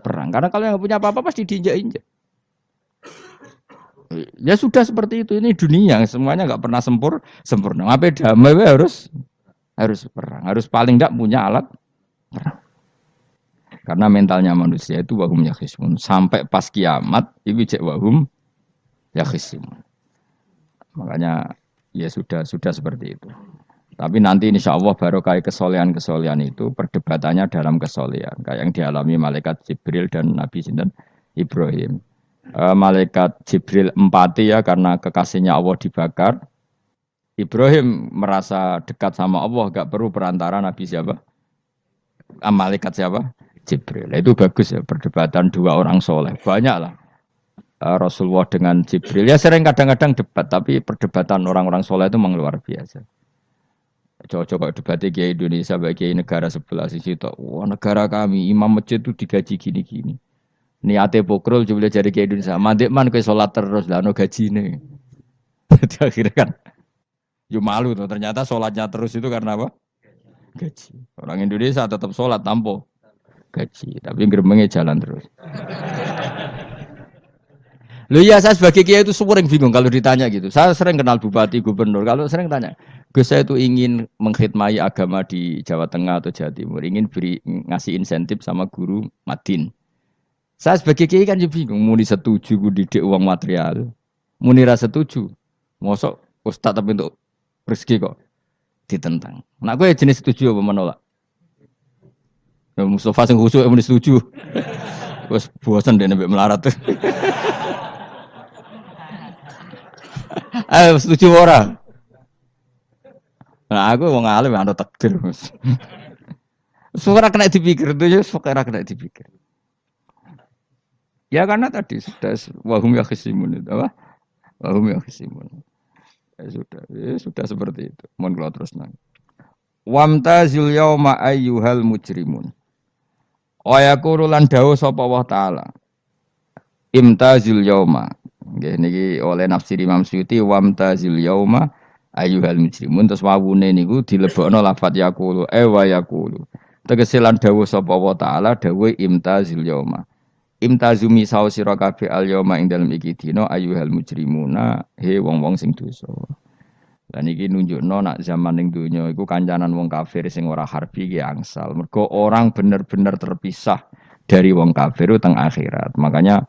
perang. Karena kalau yang punya apa-apa pasti diinjak-injak. Ya sudah seperti itu, ini dunia, semuanya enggak pernah sempurna. Apa damai harus perang, harus paling enggak punya alat perang. Karena mentalnya manusia itu wahum yakhisimun. Sampai pas kiamat itu cek wahum yakhisimun. Makanya ya sudah seperti itu. Tapi nanti insya Allah barokah kesolehan itu perdebatannya dalam kesolehan. Kayak yang dialami malaikat Jibril dan Nabi Sinten Ibrahim. Malaikat Jibril empati ya karena kekasihnya Allah dibakar. Ibrahim merasa dekat sama Allah, gak perlu perantara Nabi siapa? Malaikat siapa? Jibril. Itu bagus ya perdebatan dua orang soleh. Banyaklah Rasulullah dengan Jibril. Ya sering kadang-kadang debat, tapi perdebatan orang-orang soleh itu memang luar biasa. Cocok kok debatnya Kiai Indonesia bagi Kiai negara sebelah sisi tok. Wah, negara kami imam masjid itu digaji gini-gini. Niate pokrol coba jadi Kiai Indonesia. Mandek man kowe salat terus lah ono gajine. Jadi akhirnya kan yo malu tuh. Ternyata sholatnya terus itu karena apa? Gaji. Orang Indonesia tetap sholat tanpa gaji, tapi gerbangnya jalan terus. Lu ya saya sebagai kiai itu sering bingung kalau ditanya gitu. Saya sering kenal bupati, gubernur. Kalau sering tanya, Gus saya itu ingin mengkhidmati agama di Jawa Tengah atau Jawa Timur, ingin beri ngasih insentif sama guru Madin. Saya sebagai kiai kan juga bingung. Muni setuju gue didik uang material, muni rasa setuju. Mosok ustad tapi untuk rezeki kok ditentang. Nah gue jenis setuju apa menolak? Ya, Mustafa sing khusyuk muni setuju. Wes bosan deh nabi melarat tuh. Ayo setuju orang. Nah aku wong alim ana takdir. Suara kena dipikir itu ya suara kena dipikir. Ya karena tadi sudah wahum ya khisimun itu apa? Wahum ya khisimun. Ya sudah seperti itu. Mohon kalau terus nang. Wamtazil yauma ayyuhal mujrimun. Wa yaqulu lan dawuh sapa Allah taala. Imtazil yauma. Nggih niki oleh nafsir Imam Suyuti wamtazil yauma ayyuhal mujrimun terus wawune niku dilebokno lafat yaqulu wa yaqulu. Tegese lan dawuh sapa Allah taala dawuh imtazil yauma. Imtazumi saw sira kabeh al yauma ing dalem iki dina ayyuhal mujrimuna he wong-wong sing dosa. Lan iki nunjukno nak zaman ning donya iku kancanan wong kafir sing ora harbi ki angsal. Mergo orang bener-bener terpisah dari wong kafir teng akhirat. Makanya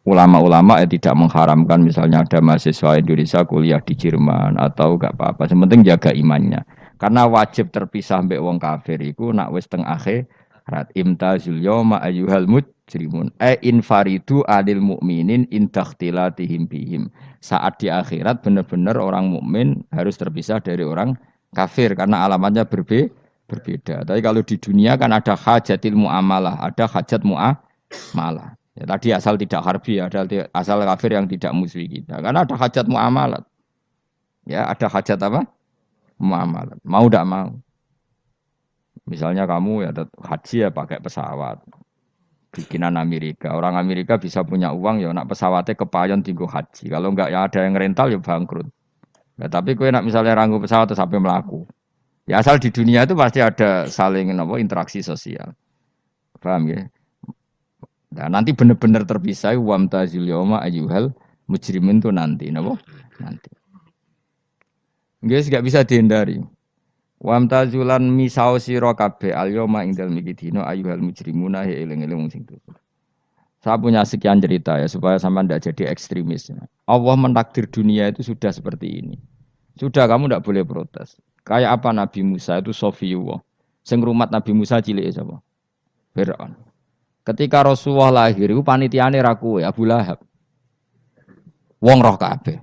ulama-ulama tidak mengharamkan misalnya ada mahasiswa Indonesia kuliah di Jerman atau enggak apa-apa. Sementing jaga imannya. Karena wajib terpisah mbek wong kafir iku nak wis teng akhirat. Imtazul yauma ayyuhal mujrimun. Infaridu adil mukminin indakhtilatihim bihim. Saat di akhirat benar-benar orang mukmin harus terpisah dari orang kafir karena alamatnya berbeda. Tapi kalau di dunia kan ada hajatil muamalah, ada hajat muamalah. Ya, tadi asal tidak harbi, ada asal kafir yang tidak musuhi kita. Karena ada hajat muamalat. Ya, ada hajat apa? Muamalat. Mau tidak mau. Misalnya kamu ya haji ya pakai pesawat. Bikinan Amerika. Orang Amerika bisa punya uang ya nak pesawatnya kepayon tinggu haji. Kalau enggak ya ada yang rental ya bangkrut. Ya, tapi kue nak misalnya ranggu pesawat sampai melaku. Ya asal di dunia itu pasti ada saling interaksi sosial. Paham ya? Nah, nanti benar-benar terpisah wamtazil yauma ayyuhal mujrimin itu nanti nanti. Guys enggak bisa dihindari. Wamtazulan misau sira kabeh al yauma ing dalem iki dina ayyuhal mujrimuna he eling-eling sing dosa. Saya punya sekian cerita ya supaya sampean tidak jadi ekstremis. Allah mentakdir dunia itu sudah seperti ini. Sudah kamu tidak boleh protes. Kayak apa Nabi Musa itu Sofiyullah. Sing rumat Nabi Musa cilik sapa? Fir'aun. Ketika Rasulullah lahir itu panitiane ra kowe Abu Lahab. Wong roh kabeh.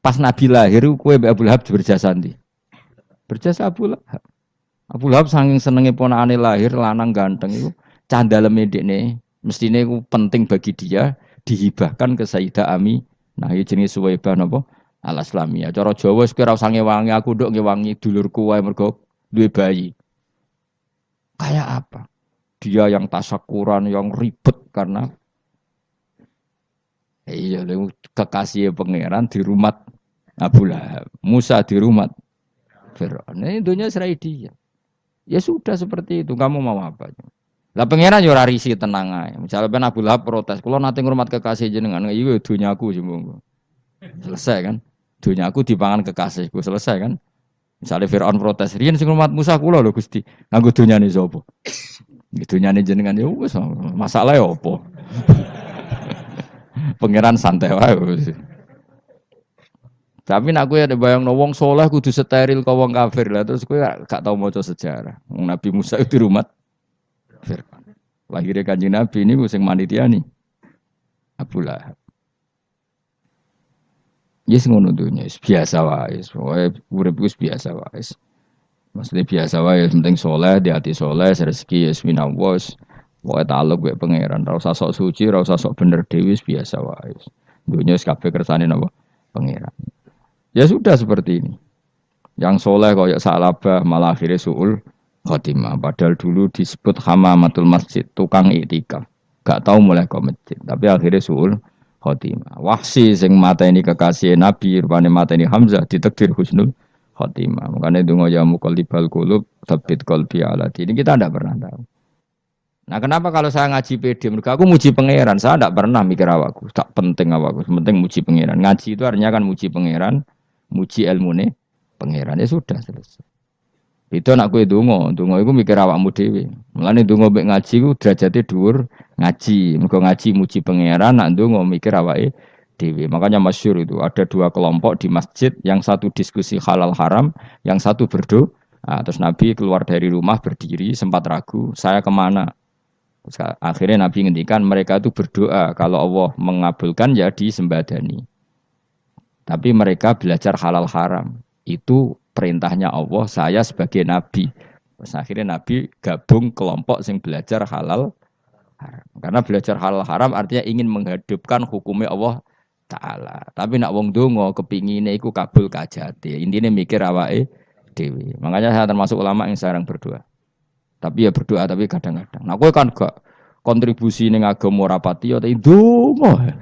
Pas Nabi lahir kowe mbek Abu Lahab berjasa ndi? Berjasa Abu Lahab. Abu Lahab saking senenge ponakane lahir lanang ganteng itu candaleme dekne mestine iku penting bagi dia dihibahkan ke Sayyidah Ami. Nah, iki jenenge Suwaibah napa? Al-Islamiyah. Cara Jawa wis ora usah ngewangi aku nduk ngewangi dulurku wae mergo duwe bayi. Kayak apa? Dia yang tasakuran, yang ribet karena iya kekasih pangeran di rumah Abu Lahab. Musa di rumah Fir'aun. Ini dunia serai dia. Ya sudah seperti itu. Kamu mau apa? Lah pangeran yo ora risi tenang ae. Misalnya ben Abu Lahab protes, "Kulo nate ngurmat kekasih jenengan." Iya dunyaku sembung. Selesai kan? Dunyaku dipangan kekasihku, selesai kan? Misalnya Fir'aun protes, "Riyen sing ngurmat Musa kula lho Gusti." Nganggo dunyane sapa? Dunyane jenengan ya wis masalah ya apa? Pangeran santai wae. Tapi nak kowe ada bayangno wong saleh kudu steril ka wong kafir lah terus kowe gak tau maca sejarah. Nabi Musa itu di rumah Fir'aun. Lahirnya Kanjeng Nabi ini sing manitiani Abu Lahab. Yes ngono dunya biasa wae. Pokoke urip wis biasa wae. Maksudnya biasa wae penting saleh, di hati saleh, rezeki ya minallah. Pokoke taluk wae pangeran, ora usah sok suci, ora usah sok bener dhewe biasa wae. Dunya wis kabeh kersane napa? Pangeran. Ya sudah seperti ini. Yang soleh kaya Sa'labah malah akhirnya suul khotimah. Padahal dulu disebut hamamatul masjid, tukang iktikaf. Gak tahu mulai ke masjid, tapi akhirnya suul khotimah. Wahsi sing mata ini kekasih Nabi, rupanya mata ini Hamzah ditakdir husnul khotimah. Makanya donga ya muqallibal qulub, tsabbit qalbi ala dini. Kita tidak pernah tahu. Nah, kenapa kalau saya ngaji PD? Mereka aku muji pangeran, saya tidak pernah mikir awakku, tak penting awakku, penting muji pangeran. Ngaji itu artinya kan muji pangeran, muji ilmune pangeran, ya sudah selesai. Itu anak kue donga itu mikir awakmu dhewe. Mulane donga mbek ngaji ku derajate dhuwur ngaji. Mergo ngaji muji pangeran, nak donga mikir awake dhewe. Makanya masyhur itu ada dua kelompok di masjid, yang satu diskusi halal haram, yang satu berdoa. Nah, terus Nabi keluar dari rumah berdiri, sempat ragu, saya kemana? Terus akhirnya Nabi ngendikan mereka itu berdoa kalau Allah mengabulkan ya disembadani. Tapi mereka belajar halal haram. Itu perintahnya Allah, saya sebagai Nabi. Terus akhirnya Nabi gabung kelompok yang belajar halal haram. Karena belajar halal haram artinya ingin menghidupkan hukumnya Allah Ta'ala. Tapi nak wong donga kepingine iku kabul kajate. Intine mikir awake dhewe. Makanya saya termasuk ulama yang jarang berdoa. Tapi ya berdoa tapi kadang-kadang. Nah, kowe kan gak kontribusi ning agama rapati ya ndonga.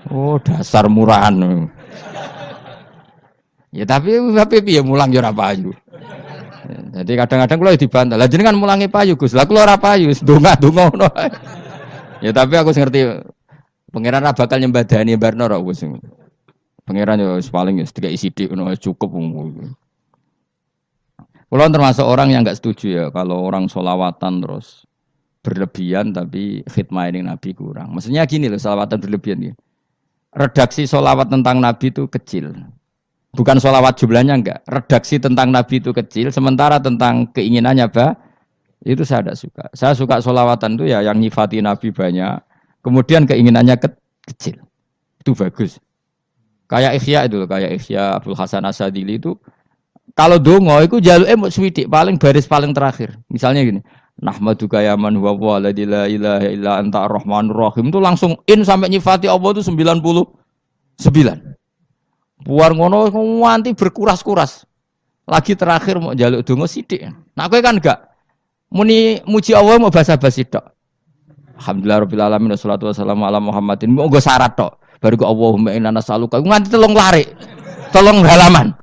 Oh, dasar murahan. Ya tapi piye mulang ya ora payu. Jadi kadang-kadang kula dibantah. Lah jenengan mulangi payu Gus. Lah kula ora payu, donga-donga ngono. Ya tapi aku ngerti pangeran ra bakal nyembadani barno ra wis. Pangeran ya paling sedikit sithik ngono cukup. Kula termasuk orang yang enggak setuju ya kalau orang sholawatan terus berlebihan tapi khidmah ini Nabi kurang. Maksudnya gini loh, sholawatan berlebihan ya. Redaksi sholawat tentang Nabi itu kecil. Bukan sholawat jumlahnya enggak. Redaksi tentang Nabi itu kecil. Sementara tentang keinginannya itu saya tidak suka. Saya suka sholawatan itu ya yang nyifati Nabi banyak. Kemudian keinginannya kecil. Itu bagus. Kayak Ihya itu, kayak Ihya Abdul Hasan Asadili itu. Kalau dongo itu jaluke mung swidik paling baris paling terakhir. Misalnya gini. Nahmaduka ya man huwa la ilaha illa anta ar-rahmanur rahim itu langsung in sampai nyifati Allah itu 99. Buar ngono nganti berkuras-kuras. Lagi terakhir mau njaluk donga sithik. Nah kowe kan enggak muni muji Allah mau basa-basi tok. Alhamdulillah rabbil alamin wassalatu wassalamu ala Muhammadin. Mau nggo syarat tok. Baru ke Allahumma inna nas'aluka nganti telung larik. Telung halaman.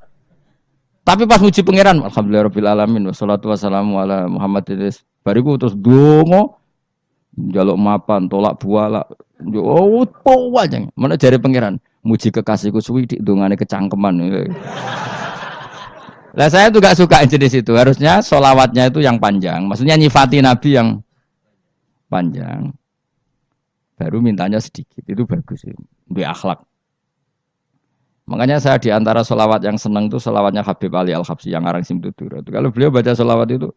Tapi pas muji pangeran alhamdulillah rabbil alamin wassalatu wassalamu ala Muhammadin. Bariku terus donga njaluk mapan, tolak buala. Oh, aja. Mana jare pangeran? Muji kekasihku suwi dik dongane kecangkeman. Lah saya tuh gak suka jenis itu. Harusnya sholawatnya itu yang panjang. Maksudnya nyifati Nabi yang panjang. Baru mintanya sedikit. Itu bagus. Itu akhlak. Makanya saya di antara sholawat yang senang itu sholawatnya Habib Ali Al-Habsyi yang arang Simtudur. Kalau beliau baca sholawat itu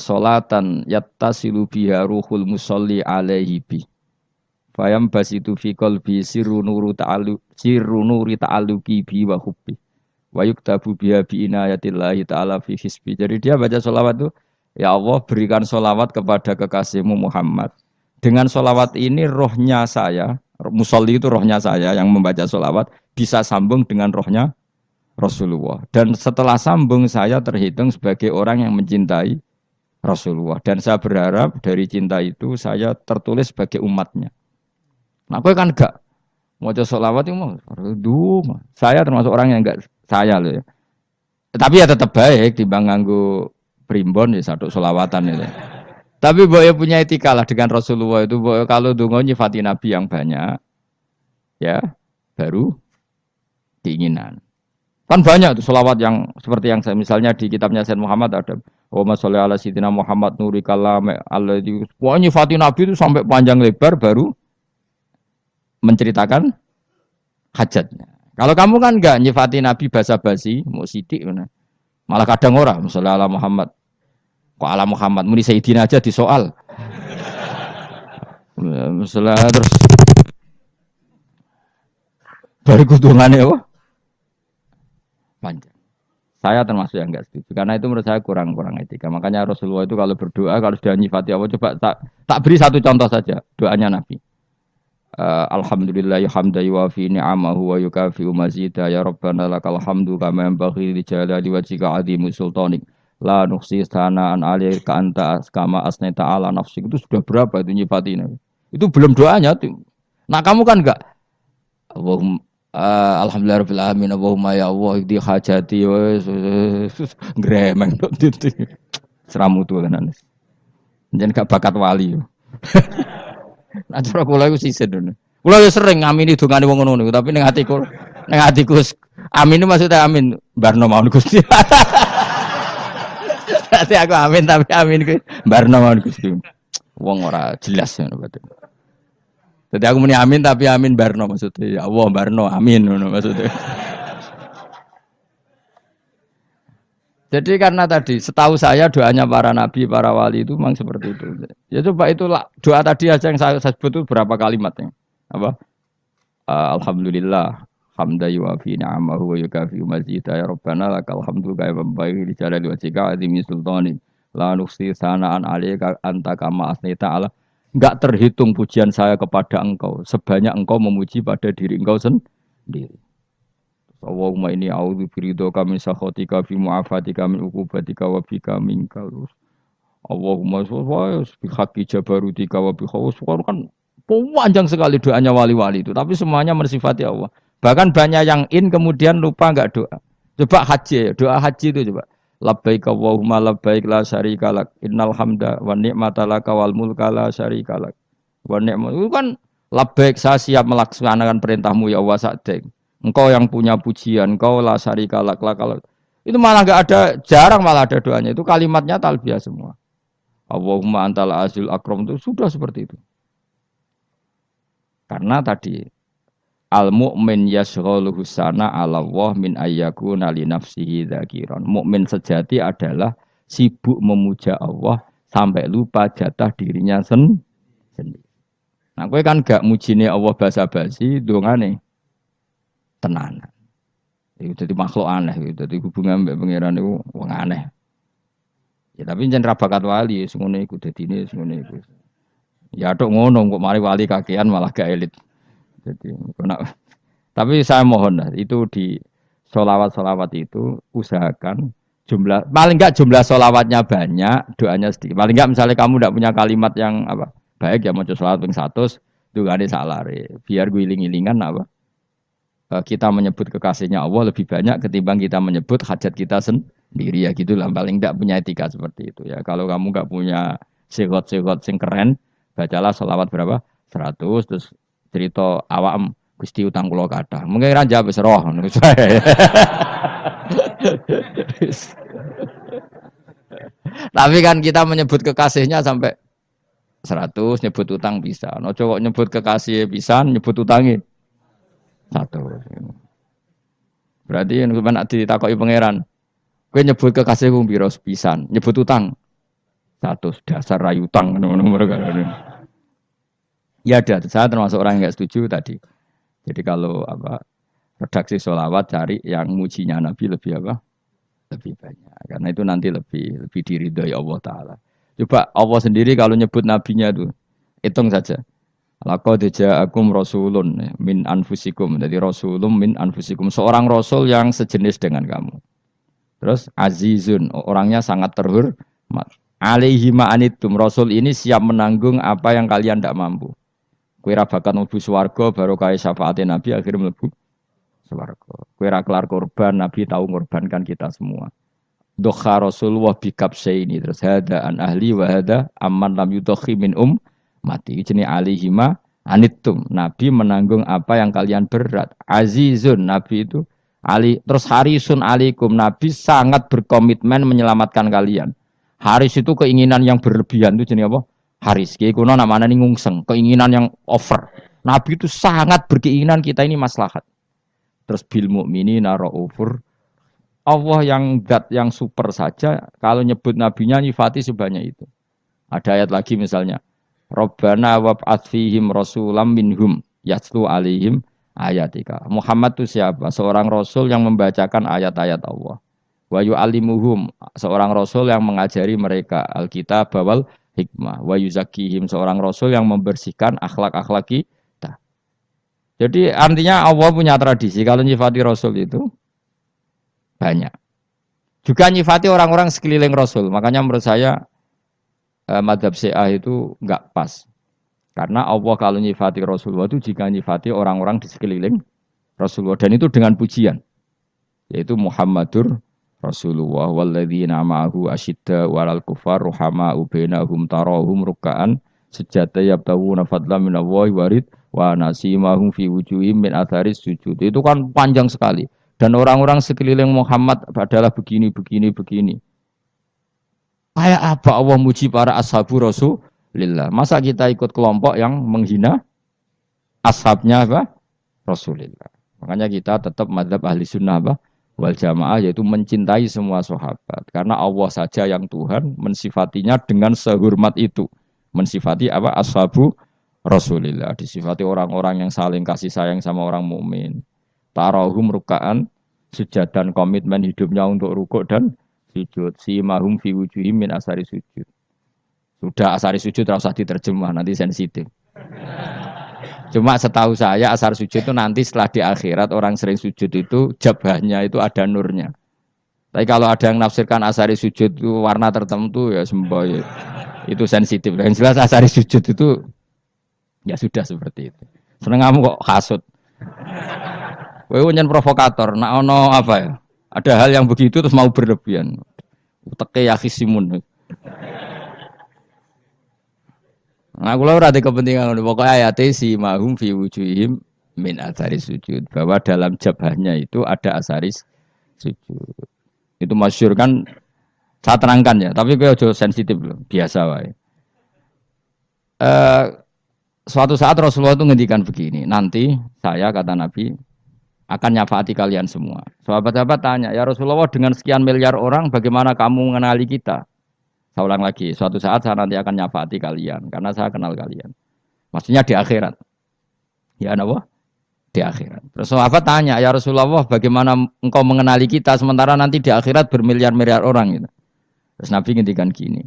sholatan yattasilu biha ruhul musolli alaihi bi fayam basitu fi qalbi sirru nuri ta'alluqi bi wa hubbi wa yuktabu biha bi inayatillahi ta'ala fi hisbi. Jadi dia baca sholawat itu, ya Allah berikan sholawat kepada kekasihmu Muhammad. Dengan sholawat ini rohnya saya, musolli itu rohnya saya yang membaca sholawat bisa sambung dengan rohnya Rasulullah. Dan setelah sambung saya terhitung sebagai orang yang mencintai Rasulullah. Dan saya berharap dari cinta itu saya tertulis sebagai umatnya. Nah, aku kan enggak mau sholawat itu mau. Saya termasuk orang yang enggak saya loh ya. Tapi ya tetap baik dibanding nganggo primbon ya satu sholawatan itu. Tapi boyo punya etika lah dengan Rasulullah itu. Boyo kalau dongo nyifati Nabi yang banyak, ya baru keinginan. Kan banyak tuh sholawat yang seperti yang saya misalnya di kitabnya Sayyid Muhammad ada Allahumma sholli ala sayyidina Muhammad nuri kalam alladzi. Wah nyifati Nabi itu sampai panjang lebar baru menceritakan hajatnya. Kalau kamu kan enggak nyifati Nabi basa-basi, mau sidik mana. Malah kadang orang sholli ala Muhammad. Kok ala Muhammad muni sayyidina aja disoal. Masalah terus baru kudungane apa? Panjang. Saya termasuk yang enggak setuju karena itu menurut saya kurang etika. Makanya Rasulullah itu kalau berdoa kalau sudah nyifati Allah coba tak beri satu contoh saja doanya Nabi. Alhamdulillah hamda yuwafi ni'amahu wa yukafi'u mazida ya rabbana lakal hamdu kama yanbaghi li jalali wajhika azimu sultanik la nuhsi sana'an 'alaika anta kama asnaita ala nafsik. Itu sudah berapa itu nyifatina itu belum doanya tuh. Nah kamu kan enggak Allahumma alhamdulillah rabbil alamin Allahumma ya Allah di hajati gremeng tok itu seramu tuh kan jangan gak bakat wali. Nah, cara kula iku sisih dene. Kula yo sering ngamini dongane wong ngono niku, tapi ning atiku amin maksudnya amin barno mawon Gusti. Dadi aku amin tapi amin kuwi barno mawon Gusti. Wong ora jelas ngono berarti. Dadi aku muni amin tapi amin barno maksudnya ya Allah barno amin ngono maksudnya. Jadi karena tadi setahu saya doanya para nabi, para wali itu memang seperti itu. Ya coba itu doa tadi aja yang saya sebut itu berapa kalimatnya? Apa? Alhamdulillah hamda yuwafi ni'amahu wa yukafi mazida ya rabbana lakal hamdu kama yanbaghi li jalali wajhika azimi sultani la nuhsi sana'an 'alaika anta kama asnaita ala. Enggak terhitung pujian saya kepada engkau sebanyak engkau memuji pada diri engkau sendiri. Allahumma inni a'udzu biridhoka min sakhatika fi mu'afatika min uqubatika wa bika minka. Allahumma sholli bi haqqi jabarutika wa bi khaus. Kan panjang sekali doanya wali-wali itu, tapi semuanya mensifati Allah. Bahkan banyak yang kemudian lupa enggak doa. Coba haji ya, doa haji itu coba. Labbaik Allahumma labbaik la syarika lak. Innal hamda wa ni'mata laka wal mulka la syarika lak. Wa ni'mat itu kan labbaik saya siap melaksanakan perintahmu ya Allah sa'dek. Engkau yang punya pujian, engkau la syarika lak. Itu malah enggak ada, jarang malah ada doanya. Itu kalimatnya talbiyah semua. Allahumma antal azil akram itu sudah seperti itu. Karena tadi al mu'min yashghaluhu sana 'ala Allah min ayyakuna li nafsihi dzakiran. Mukmin sejati adalah sibuk memuja Allah sampai lupa jatah dirinya sendiri. Nah, kowe kan gak mujine Allah basa-basi, dongane tenanan. Itu jadi makhluk aneh, itu jadi hubungan mbek pangeran itu wong aneh. Ya tapi jan ra bakat wali, ngono iku dadine ngono iku. Ya tok ngono kok mari wali kakean malah gak elit. Jadi tapi saya mohon lah itu di sholawat itu usahakan jumlah paling enggak jumlah sholawatnya banyak, doanya sedikit. Paling enggak misalnya kamu tidak punya kalimat yang apa baik ya mau sholawat ping 100 itu gak ada salare. Biar gue iling-ilingan apa kita menyebut kekasihnya Allah lebih banyak ketimbang kita menyebut hajat kita sendiri ya gitulah. Paling enggak punya etika seperti itu ya. Kalau kamu enggak punya sigot-sigot sing keren, bacalah sholawat berapa 100 terus cerita awam Gusti utang kula kathah. Mungkin ra jawab wis roh ngono saya. Tapi kan kita menyebut kekasihnya sampai 100, nyebut utang bisa. No cowok nyebut kekasih pisan, nyebut utangnya 1. Berarti nek nek ditakoki pangeran, kowe nyebut kekasihku piro pisan, nyebut utang 100 dasar ra utang ngono mereka. Ya ada, saya termasuk orang yang nggak setuju tadi. Jadi kalau apa redaksi sholawat cari yang mujinya Nabi lebih apa? Lebih banyak. Karena itu nanti lebih diridhoi Allah Taala. Coba Allah sendiri kalau nyebut nabinya itu, hitung saja. Laqad ja'akum rasulun min anfusikum. Jadi rasulun min anfusikum. Seorang rasul yang sejenis dengan kamu. Terus azizun, orangnya sangat terhormat. Alaihi ma'anitum. Rasul ini siap menanggung apa yang kalian tidak mampu. Kowe ra bakat mlebu swarga baru kaya syafaate Nabi akhirnya mlebu swarga. Kowe ra kelar korban Nabi tahu ngorbankan kita semua. Dokha Rasulullah bikabsaini terus hada an ahli wa hada amman lam yudokhi min mati jenenge alihima anittum. Nabi menanggung apa yang kalian berat. Azizun Nabi itu ali terus harisun alaikum. Nabi sangat berkomitmen menyelamatkan kalian. Haris itu keinginan yang berlebihan itu jenenge apa? Haris, kiai kuno namanya nih ngungseng, keinginan yang over. Nabi itu sangat berkeinginan kita ini maslahat. Terus bil mukminina raufur. Allah yang zat yang super saja, kalau nyebut nabinya nyifati sebanyak itu. Ada ayat lagi misalnya, Rabbana wab'ats fihim rasulam minhum yatlu alaihim ayatika. Muhammad itu siapa? Seorang rasul yang membacakan ayat-ayat Allah. Wa yu'allimuhum, seorang rasul yang mengajari mereka Alkitab wal hikmah. Wa yuzakihim, seorang rasul yang membersihkan akhlak-akhlak kita. Jadi artinya Allah punya tradisi kalau nyifati Rasul itu banyak. Juga nyifati orang-orang sekeliling Rasul. Makanya menurut saya madhab Syiah itu enggak pas. Karena Allah kalau nyifati Rasulullah itu jika nyifati orang-orang di sekeliling Rasulullah. Dan itu dengan pujian. Yaitu Muhammadur Rasulullah walladzina ma'ahu asyidda walal kufar ruhama'u bainahum tarahum ruk'an sujada yabtawuna fadlan minallahi warid wa nasimahum fi wujuhim min atharis sujud. Itu kan panjang sekali. Dan orang-orang sekeliling Muhammad adalah begini. Kayak apa Allah muji para ashabu Rasulillah? Masa kita ikut kelompok yang menghina ashabnya apa? Rasulillah. Makanya kita tetap madzhab ahli sunnah apa? Wal jamaah, yaitu mencintai semua sahabat. Karena Allah saja yang Tuhan mensifatinya dengan sehormat itu. Mensifati apa? Ashabu Rasulillah. Disifati orang-orang yang saling kasih sayang sama orang mukmin. Tarahum ruka'an, sujud dan komitmen hidupnya untuk rukuk dan sujud. Simahum fi wujuhim min asari sujud. Sudah asari sujud tidak usah diterjemah, nanti sensitif. Cuma setahu saya asar sujud itu nanti setelah di akhirat orang sering sujud itu jabahnya itu ada nurnya. Tapi kalau ada yang nafsirkan asari sujud itu warna tertentu ya semboy itu sensitif. Yang jelas asari sujud itu ya sudah seperti itu. Seneng kamu kok hasut. Kowe nyen provokator, nak ono apa ya? Ada hal yang begitu terus mau berlebihan. Teke yakisimun. Nah, kula ora ada kepentingan pokoknya ayat si mahum fi wujuhim min atharis sujud, bahwa dalam jabahnya itu ada asaris sujud. Itu masyhur kan, saya terangkan ya, tapi kowe aja sensitif loh, biasa wae. Suatu saat Rasulullah itu ngendikan begini, nanti saya kata Nabi akan nyafaati kalian semua. Sahabat-sahabat tanya, ya Rasulullah dengan sekian miliar orang bagaimana kamu mengenali kita? Saya ulang lagi, suatu saat saya nanti akan nyafaati kalian, karena saya kenal kalian. Maksudnya di akhirat. Ya apa? Di akhirat. Terus sahabat tanya, ya Rasulullah bagaimana engkau mengenali kita, sementara nanti di akhirat bermiliar-miliar orang. Gitu. Terus Nabi ngendikan gini,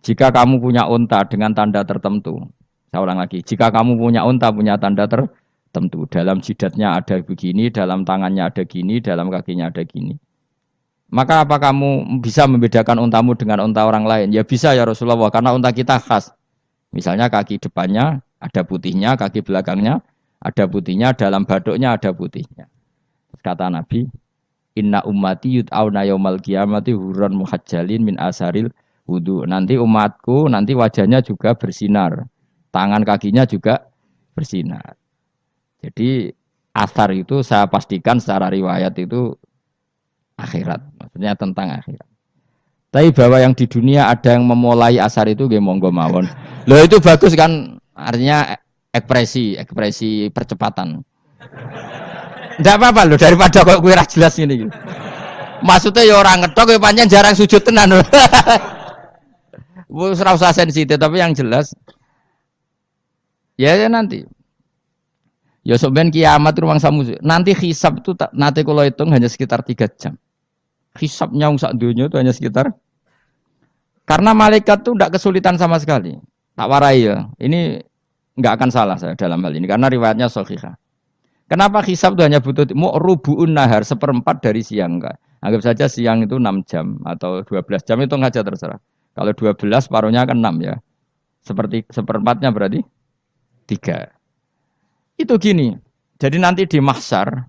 jika kamu punya unta dengan tanda tertentu, saya ulang lagi, jika kamu punya unta punya tanda tertentu, dalam jidatnya ada begini, dalam tangannya ada gini, dalam kakinya ada gini. Maka apa kamu bisa membedakan untamu dengan unta orang lain? Ya bisa ya Rasulullah, karena unta kita khas. Misalnya kaki depannya ada putihnya, kaki belakangnya ada putihnya, dalam baduknya ada putihnya. Kata Nabi, inna ummati yud'auna yaumal qiyamati hurran muhajjalin min asaril wudu. Nanti umatku, nanti wajahnya juga bersinar. Tangan kakinya juga bersinar. Jadi asar itu saya pastikan secara riwayat itu akhirat, maksudnya tentang akhirat. Tapi bahwa yang di dunia ada yang memulai asar itu nggih monggo mawon. Loh itu bagus kan, artinya ekspresi percepatan. Enggak apa-apa loh, daripada kok kowe ra jelas ngene iki. Maksudnya ya orang ngetok ya pancen jarang sujud tenan. Wis ora usah sensitif, tapi yang jelas ya nanti. Ya sebenarnya kiamat ruang samu. Nanti hisab itu nanti kalau hitung hanya sekitar 3 jam. Hisabnya sak dunia itu hanya sekitar. Karena malaikat itu tidak kesulitan sama sekali. Tak warai ya. Ini enggak akan salah saya dalam hal ini karena riwayatnya sahihah. Kenapa hisab itu hanya butuh rubu'un nahar, seperempat dari siang enggak? Anggap saja siang itu 6 jam atau 12 jam itu enggak aja terserah. Kalau 12 paruhnya kan 6 ya. Seperti seperempatnya berarti 3. Itu gini. Jadi nanti di mahsyar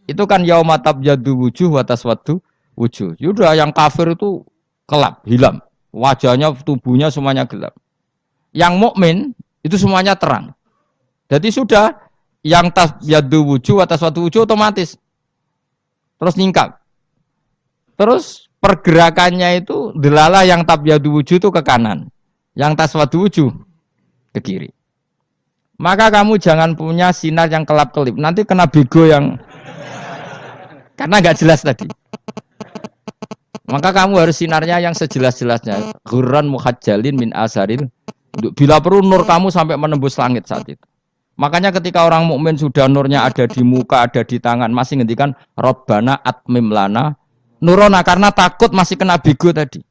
itu kan yauma tabyaddu wujuh wa taswaddu wujuh. Yaudah yang kafir itu kelap, hilang. Wajahnya, tubuhnya semuanya gelap. Yang mukmin itu semuanya terang. Jadi sudah yang tabyaddu wujuh wa taswaddu wujuh otomatis terus nyingkap. Terus pergerakannya itu delalah yang tabyaddu wujuh itu ke kanan. Yang taswaddu wujuh ke kiri. Maka kamu jangan punya sinar yang kelap-kelip. Nanti kena bego yang karena nggak jelas tadi. Maka kamu harus sinarnya yang sejelas-jelasnya. Ghurran muhajjalin min asaril. Bila perlu nur kamu sampai menembus langit saat itu. Makanya ketika orang mukmin sudah nurnya ada di muka, ada di tangan, masih ngendikan Rabbana atmim lana nurona, karena takut masih kena bego tadi.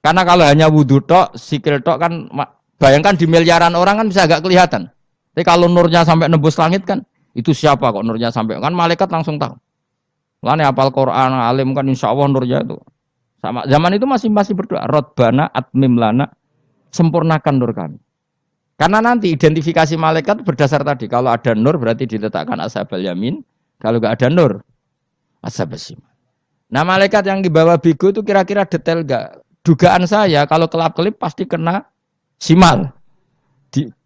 Karena kalau hanya wudu tok, sikil tok kan bayangkan di miliaran orang kan bisa agak kelihatan. Tapi kalau nurnya sampai nembus langit kan, itu siapa kok nurnya sampai? Kan malaikat langsung tahu. Lane hafal Quran, alim kan insya Allah nurnya itu. Sama zaman itu masih berdoa, Rabbana atmim lana, sempurnakan nur kami. Karena nanti identifikasi malaikat berdasar tadi. Kalau ada nur berarti diletakkan ashabal yamin. Kalau nggak ada nur, ashabal shimal. Nah malaikat yang dibawa bigo itu kira-kira detail nggak? Dugaan saya kalau kelap-kelip pasti kena simal.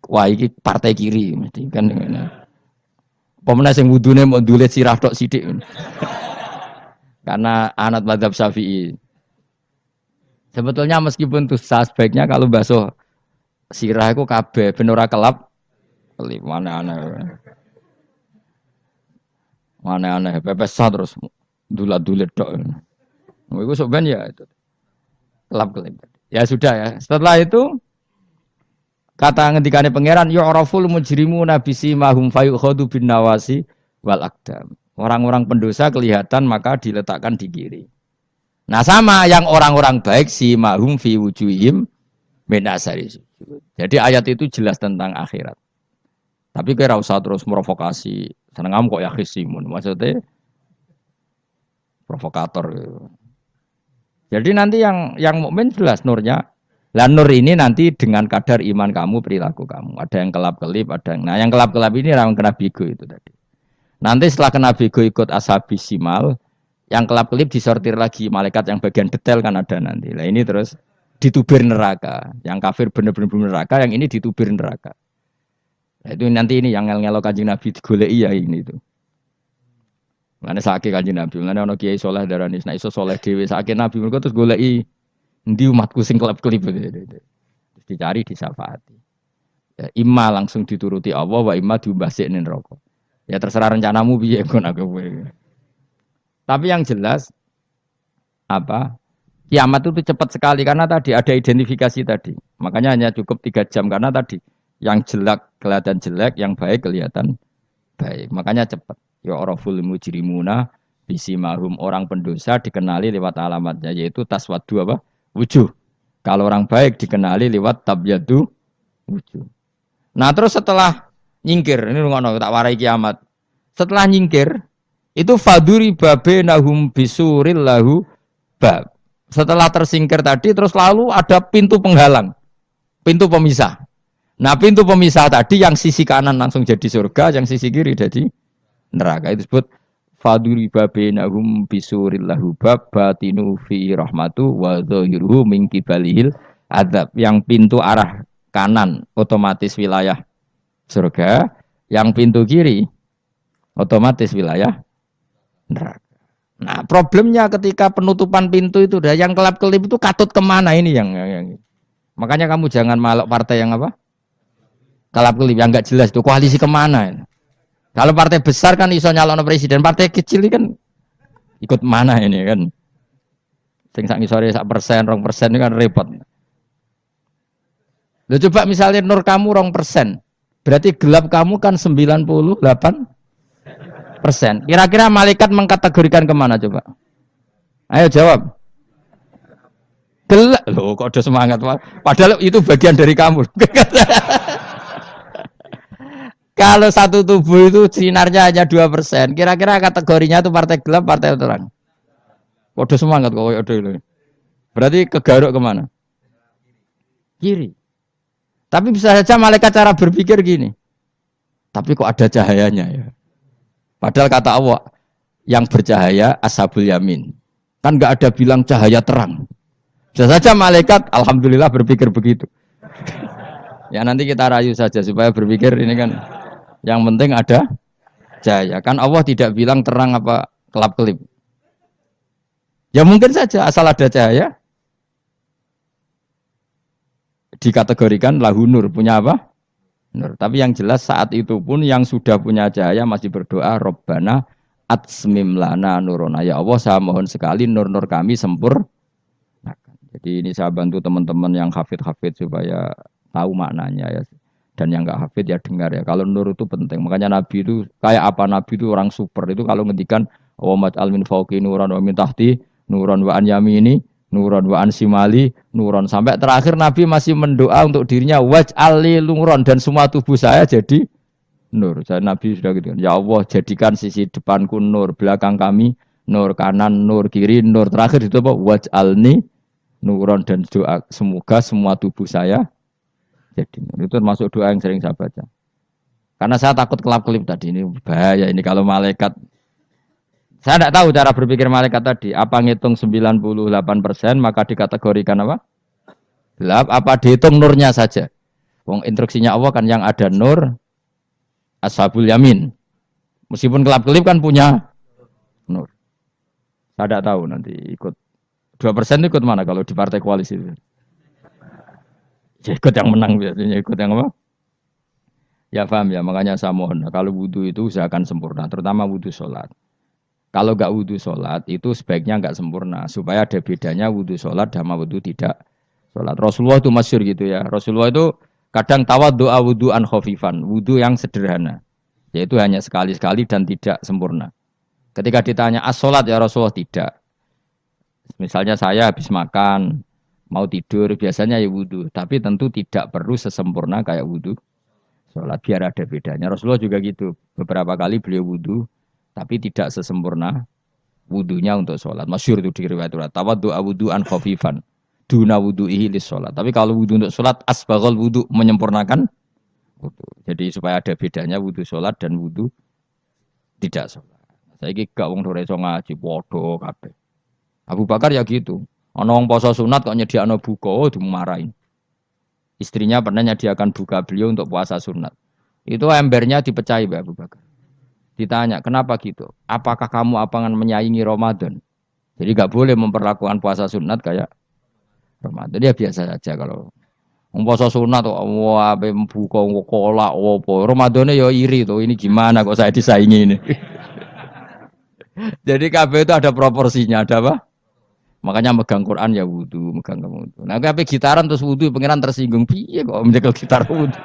Wah ini partai kiri mesti kan. Pemenang yang wudhunya mau dulet sirah tok sidik. Karena anak mazhab Syafi'i. Sebetulnya meskipun tuh sebaiknya kalau basuh sirah itu kabeh ben ora kelap kelip mana aneh pepes terus dulat-dulet tok. Iku sok ben ya itu. Kelap kelip. Ya sudah ya. Setelah itu kata ngendikane pangeran yu'raful mujrimuna bisimahum fayukhadu bin nawasi wal aqdam. Orang-orang pendosa kelihatan maka diletakkan di kiri. Nah sama yang orang-orang baik simahum fi wujuhim min asari sujud. Jadi ayat itu jelas tentang akhirat. Tapi kira usah terus provokasi. Seneng kok ya khisimun. Maksudnya provokator. Jadi nanti yang mukmin jelas nurnya. Lah nur ini nanti dengan kadar iman kamu, perilaku kamu. Ada yang kelap-kelip, ada yang... Nah yang kelap-kelip ini yang kena bigo itu tadi. Nanti setelah kena bigo ikut ashabis simal, yang kelap-kelip disortir lagi. Malaikat yang bagian detail kan ada nanti. Nah ini terus ditubir neraka. Yang kafir benar-benar neraka, yang ini ditubir neraka. Nah, itu nanti ini yang ngel-ngelok Kanjeng Nabi digoleki ya ini itu. Mana sakit Kanjeng Nabi, mana ono kiai soleh darani, nek iso soleh dhewe sakit Nabi mergo terus goleki endi umatku sing kelap-kelip gitu. Terus dicari disyafaati. Ya, imma langsung dituruti Allah wa imma diumbasikne neraka. Ya terserah rencanamu piye kon aku kowe. Tapi yang jelas apa? Kiamat itu cepat sekali karena tadi ada identifikasi tadi. Makanya hanya cukup 3 jam karena tadi yang jelek kelihatan jelek, yang baik kelihatan baik. Makanya cepat. Ya oraful mujrimuna bisimahum, orang pendosa dikenali lewat alamatnya yaitu taswaddu apa? Wujuh. Kalau orang baik dikenali lewat tabyadu wujuh. Nah terus setelah nyingkir, ini ngono tak warai kiamat. Setelah nyingkir itu faduri babenahum bisuril lahu bab. Setelah tersingkir tadi terus lalu ada pintu penghalang, pintu pemisah. Nah pintu pemisah tadi yang sisi kanan langsung jadi surga, yang sisi kiri jadi neraka. Itu disebut faduri babenahum bisuril lahu bab batinu fi rahmatu wa zahiruhu min kibalihil adzab. Yang pintu arah kanan otomatis wilayah surga, yang pintu kiri otomatis wilayah neraka. Nah problemnya ketika penutupan pintu itu dah yang kelap-kelip itu katut kemana ini yang makanya kamu jangan malok partai yang apa kelap-kelip yang nggak jelas itu koalisi kemana. Kalau partai besar kan iso nyalon presiden, partai kecil ini kan ikut mana ini kan? Sing sak ngisore 1%, 2% ini kan repot. Loh coba misalnya nur kamu 2%, berarti gelap kamu kan 98%. Kira-kira malaikat mengkategorikan kemana coba? Ayo jawab. Gelap. Loh kok ada semangat, padahal itu bagian dari kamu. Kalau satu tubuh itu sinarnya hanya 2%, kira-kira kategorinya itu partai gelap, partai terang. Kode semangat kok itu. Berarti kegaruk kemana? Kiri. Tapi bisa saja malaikat cara berpikir gini. Tapi kok ada cahayanya ya? Padahal kata Allah, yang bercahaya ashabul yamin. Kan nggak ada bilang cahaya terang. Bisa saja malaikat, alhamdulillah berpikir begitu. Ya nanti kita rayu saja supaya berpikir ini kan. Yang penting ada cahaya. Kan Allah tidak bilang terang apa kelap-kelip. Ya mungkin saja asal ada cahaya dikategorikan lahu nur, punya apa? Nur. Tapi yang jelas saat itu pun yang sudah punya cahaya masih berdoa Rabbana atsmim lana nurona. Ya Allah saya mohon sekali nur-nur kami sempurnakan. Jadi ini saya bantu teman-teman yang hafid-hafid supaya tahu maknanya ya. Dan yang enggak hafid ya dengar ya. Kalau nur itu penting. Makanya Nabi itu kayak apa? Nabi itu orang super. Itu kalau ngendikan wa maj'al min fawqi nuran wa min tahti nuran wa an yamini nuran wa an simali nuran. Sampai terakhir Nabi masih mendoa untuk dirinya waj'al li nuran dan semua tubuh saya jadi nur. Saya Nabi sudah gitu kan. Ya Allah, jadikan sisi depanku nur, belakang kami nur, kanan nur, kiri nur. Terakhir itu apa? Waj'alni nuron, dan doa semoga semua tubuh saya jadi nur. Itu termasuk doa yang sering saya baca. Karena saya takut kelap-kelip tadi, ini bahaya ini kalau malaikat. Saya tidak tahu cara berpikir malaikat tadi. Apa ngitung 98% maka dikategorikan apa? Gelap. Apa dihitung nurnya saja? Wong instruksinya Allah kan yang ada nur ashabul yamin. Meskipun kelap-kelip kan punya nur. Saya tidak tahu nanti ikut 2% ikut mana kalau di partai koalisi itu. Ya, ikut yang menang biasanya, ikut yang apa? Ya paham ya, makanya saya mohon. Kalau wudhu itu usahakan sempurna, terutama wudhu sholat. Kalau nggak wudhu sholat itu sebaiknya nggak sempurna, supaya ada bedanya wudhu sholat sama wudhu tidak sholat. Rasulullah itu masyhur gitu ya. Rasulullah itu kadang tawad doa wudhu an khofifan, wudhu yang sederhana, yaitu hanya sekali-sekali dan tidak sempurna. Ketika ditanya as-sholat ya Rasulullah, tidak. Misalnya saya habis makan, mau tidur, biasanya ya wudhu, tapi tentu tidak perlu sesempurna kayak wudhu sholat, biar ada bedanya. Rasulullah juga gitu, beberapa kali beliau wudhu, tapi tidak sesempurna wudhunya untuk sholat. Masyhur itu di riwayat itu. Tawaddu awudu an khafifan duna wudu'ihi lis sholat. Tapi kalau wudhu untuk sholat asbaghal wudhu, menyempurnakan wudhu. Jadi supaya ada bedanya wudhu sholat dan wudhu tidak sholat. Saya gak wong ora iso ngaji podo kabeh. Abu Bakar ya gitu. Ana wong poso sunat kok nyediakno buka, dimarahin. Istrinya pernah nyediakan buka beliau untuk puasa sunat. Itu embernya dipecahi Mbak Abu Bakar. Ditanya, kenapa gitu? Apakah kamu akan menyaingi Ramadan? Jadi gak boleh memperlakukan puasa sunat kayak Ramadan. Ya biasa saja kalau puasa sunat tuh, wah, buka kolak, apa? Ramadannya ya iri tuh. Ini gimana kok saya disaingi ini? Jadi kabeh itu ada proporsinya, ada apa? Makanya megang Quran ya wudu, megang wudu. Nah, kabeh gitaran terus wudu, pengiran tersinggung. Piye kok menjegal gitar wudu?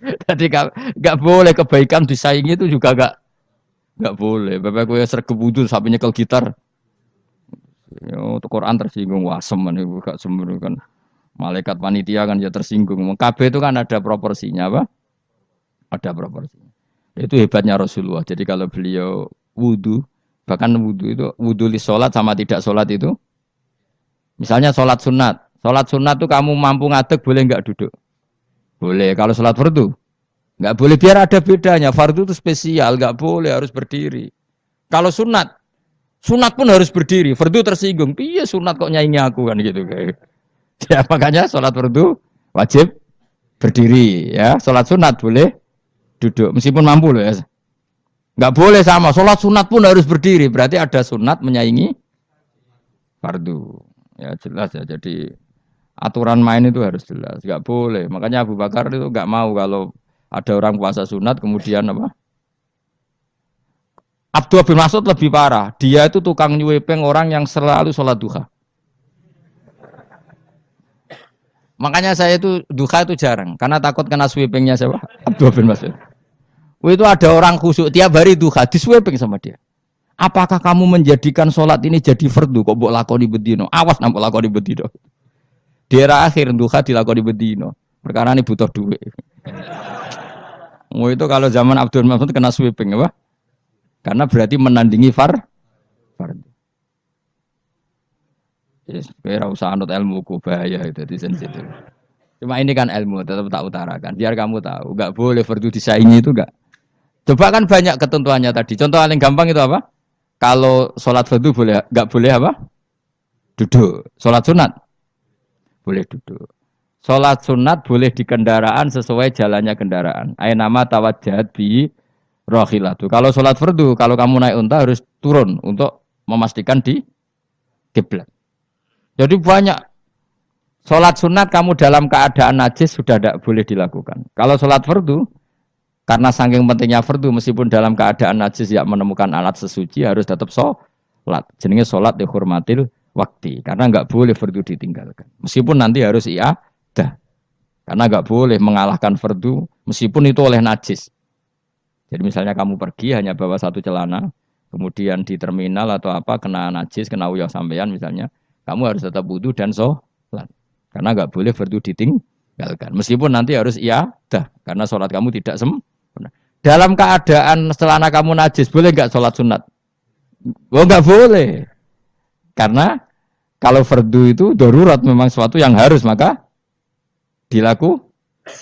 Jadi gak boleh kebaikan disaingi itu juga gak boleh. Bapak gue sergap wudu sampai nyekel gitar. Yo, Quran tersinggung, wasem itu gak sembrono kan. Malaikat panitia kan ya tersinggung. KB itu kan ada proporsinya apa? Ada proporsinya. Itu hebatnya Rasulullah. Jadi kalau beliau wudu, bahkan wudu itu wudu li sholat sama tidak sholat itu. Misalnya sholat sunat tuh kamu mampu ngadeg boleh nggak duduk? Boleh. Kalau sholat fardu nggak boleh, biar ada bedanya. Fardu itu spesial, nggak boleh, harus berdiri. Kalau sunat pun harus berdiri. Fardu tersinggung. Iya sunat kok nyaingi aku kan gitu. Ya makanya sholat fardu wajib berdiri. Ya sholat sunat boleh duduk meskipun mampu loh ya. Nggak boleh sama. Sholat sunat pun harus berdiri. Berarti ada sunat menyaingi fardu. Ya jelas ya. Jadi aturan main itu harus jelas. Nggak boleh. Makanya Abu Bakar itu nggak mau kalau ada orang puasa sunat kemudian apa? Abdullah bin Mas'ud lebih parah. Dia itu tukang nyuwepeng orang yang selalu sholat duha. Makanya saya itu duha itu jarang. Karena takut kena sweepingnya siapa? Abdullah bin Mas'ud. Itu ada orang khusyuk tiap hari duha disweping sama dia. Apakah kamu menjadikan sholat ini jadi fardu? Kok mbok lakoni bedino? Awas nampak lakoni bedino. Di era akhir duha dilakoni bedino. Perkara ini butuh duit. Itu kalau zaman Abdul Mas'ud kena sweeping apa? Karena berarti menandingi fardu. Yes, kira usah anut ilmu ku bahaya itu di sensitif. Cuma ini kan ilmu tetap tak utarakan. Biar kamu tahu, enggak boleh fardu disaingi itu enggak. Coba kan banyak ketentuannya tadi. Contoh paling gampang itu apa? Kalau sholat fardu boleh enggak boleh apa? Duduk. Sholat sunat boleh duduk. Sholat sunat boleh di kendaraan sesuai jalannya kendaraan. Ainama tawajjahat bi rohilatu. Kalau sholat fardu, kalau kamu naik unta harus turun untuk memastikan di kiblat. Jadi banyak sholat sunat kamu dalam keadaan najis sudah tidak boleh dilakukan. Kalau sholat fardu, karena saking pentingnya fardu, meskipun dalam keadaan najis tidak menemukan alat sesuci harus tetap sholat. Jenenge sholat dihormatil waktu. Karena nggak boleh fardu ditinggalkan. Meskipun nanti harus iadah. Karena nggak boleh mengalahkan fardu meskipun itu oleh najis. Jadi misalnya kamu pergi hanya bawa satu celana, kemudian di terminal atau apa kena najis, kena uyah sampean misalnya, kamu harus tetap wudu dan sholat. Karena nggak boleh fardu ditinggalkan. Meskipun nanti harus iadah. Karena sholat kamu tidak sempurna. Dalam keadaan celana kamu najis, boleh nggak sholat sunat? Oh nggak boleh. Karena kalau fardu itu darurat memang sesuatu yang harus maka dilaku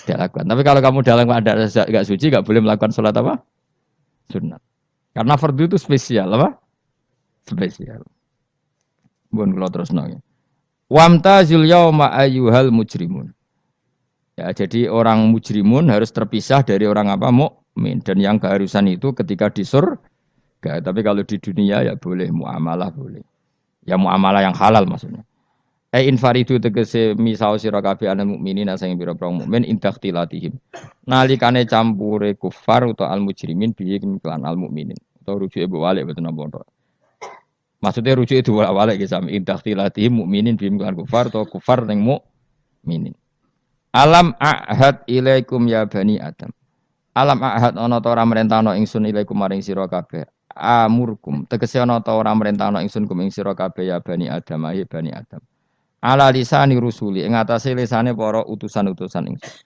dilakukan. Tapi kalau kamu dalam keadaan nggak suci nggak boleh melakukan sholat apa? Sunat. Karena fardu itu spesial apa? Spesial. Bukan kalau terus nanya. Wamtazil yauma ayyuhal mujrimun. Ya, jadi orang mujrimun harus terpisah dari orang apa? Mukmin. Dan yang keharusan itu ketika di surga. Tapi kalau di dunia ya boleh muamalah boleh. Ya muamalah yang halal maksudnya. Infaridu tegese misau sira kabeh ana mukminin sing pira-pira mukmin intaktilatihim. Nalikane campure kufar utawa al mujrimin bihi kelan al mukminin. Utawa rujuke mbok walik boten napa. Maksudnya rujuke diwalik ge sami intaktilatihim mukminin bihi kelan kufar utawa kufar ning mukminin. Alam ahad ilaikum ya bani Adam. Alam ahad ana ta ora merentano ingsun ilaikum maring sira kabeh. Amurkum tegese ana ta ora merentano ingsun kum ing sira kabeh ya bani Adam ya bani Adam. Ala lisani rusuli ing atase lisane para utusan-utusan ingsun.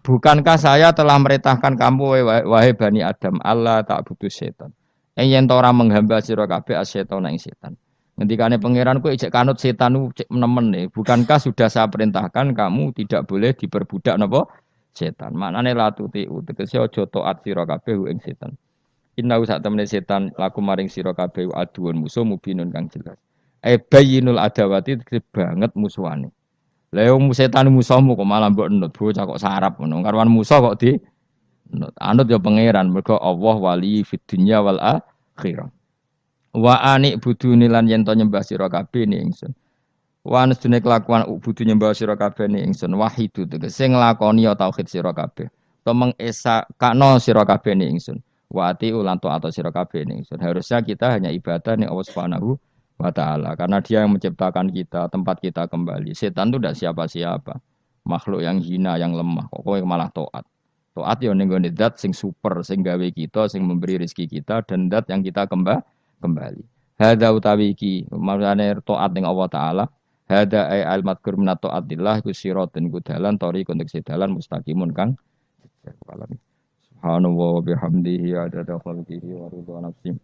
Bukankah saya telah merintahkan kamu wahai bani Adam Allah tak butuh setan. Yen ta ora menghamba sira kabeh asetan ing setan. Ngendikane pangeran kowe ijek kanut setan cek nemen nih. Bukankah sudah saya perintahkan kamu tidak boleh diperbudak napa setan. Maknane latuti tegese aja taat sira kabeh ing setan. Inna sak temene setan laku maring sira kabeh aduun musuh mubinun kang jelas. Bayinul adawati banget musuhane. Lah yo setan musuhmu kok malah mbok enut bocah kok sarap ngono. Karwan musuh kok di enut. Anut yo pangeran mergo Allah wali fid dunya wal akhirah. Wa anik buduni lan yen to nyembah sira kabeh ni ingsun. Wa anstune kelakuan budu nyembah sira kabeh ni ingsun wahidu tegese nglakoni tauhid sira kabeh. To mengesa kakno sira kabeh ni ingsun. Wa ati ulan to atau sira kabeh ni ingsun. Harusnya kita hanya ibadah ning Allah Subhanahu wa ta'ala karena dia yang menciptakan kita, tempat kita kembali. Setan itu tidak siapa-siapa. Makhluk yang hina, yang lemah. Kok malah taat. Taat ya ning gone zat sing super, sing gawe kita, sing memberi rezeki kita dan zat yang kita kembali. Hadza utawi iki maksudane taat ning Allah taala. Hadza ay al madkur min taatillah iku siratun iku dalan tori kontek dalan mustaqimun kang subhanallah wa bihamdihi adada khalqihi wa ridha nafsi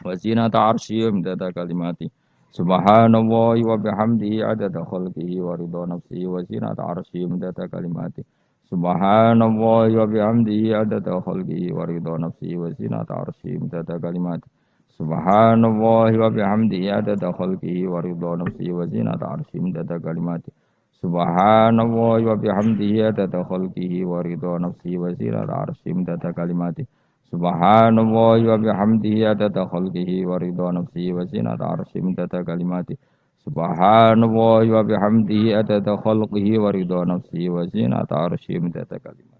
wa zinata arsyihim dada kalimati subhanallah wa bihamdihi adada khalqihi wa ridha nafsi wa zinata arsyihim dada kalimati subhanallah wa bihamdihi adada khalqihi wa ridha nafsi wa zinata arsyihim dada kalimati subhanallah wa bihamdihi adada khalqihi wa ridha nafsi wa zinata arsyihim dada kalimati subhanallah wa bihamdihi adada khalqihi wa ridha nafsi wa zinata arsyihim dada kalimati subhanallah wa bihamdihi adada khalqihi wa ridha nafsi wa zinata arsyihim dada kalimati subhanallah wa bihamdihi adada khalqihi wa ridha nafsi wa zinata arsyihim dada kalimati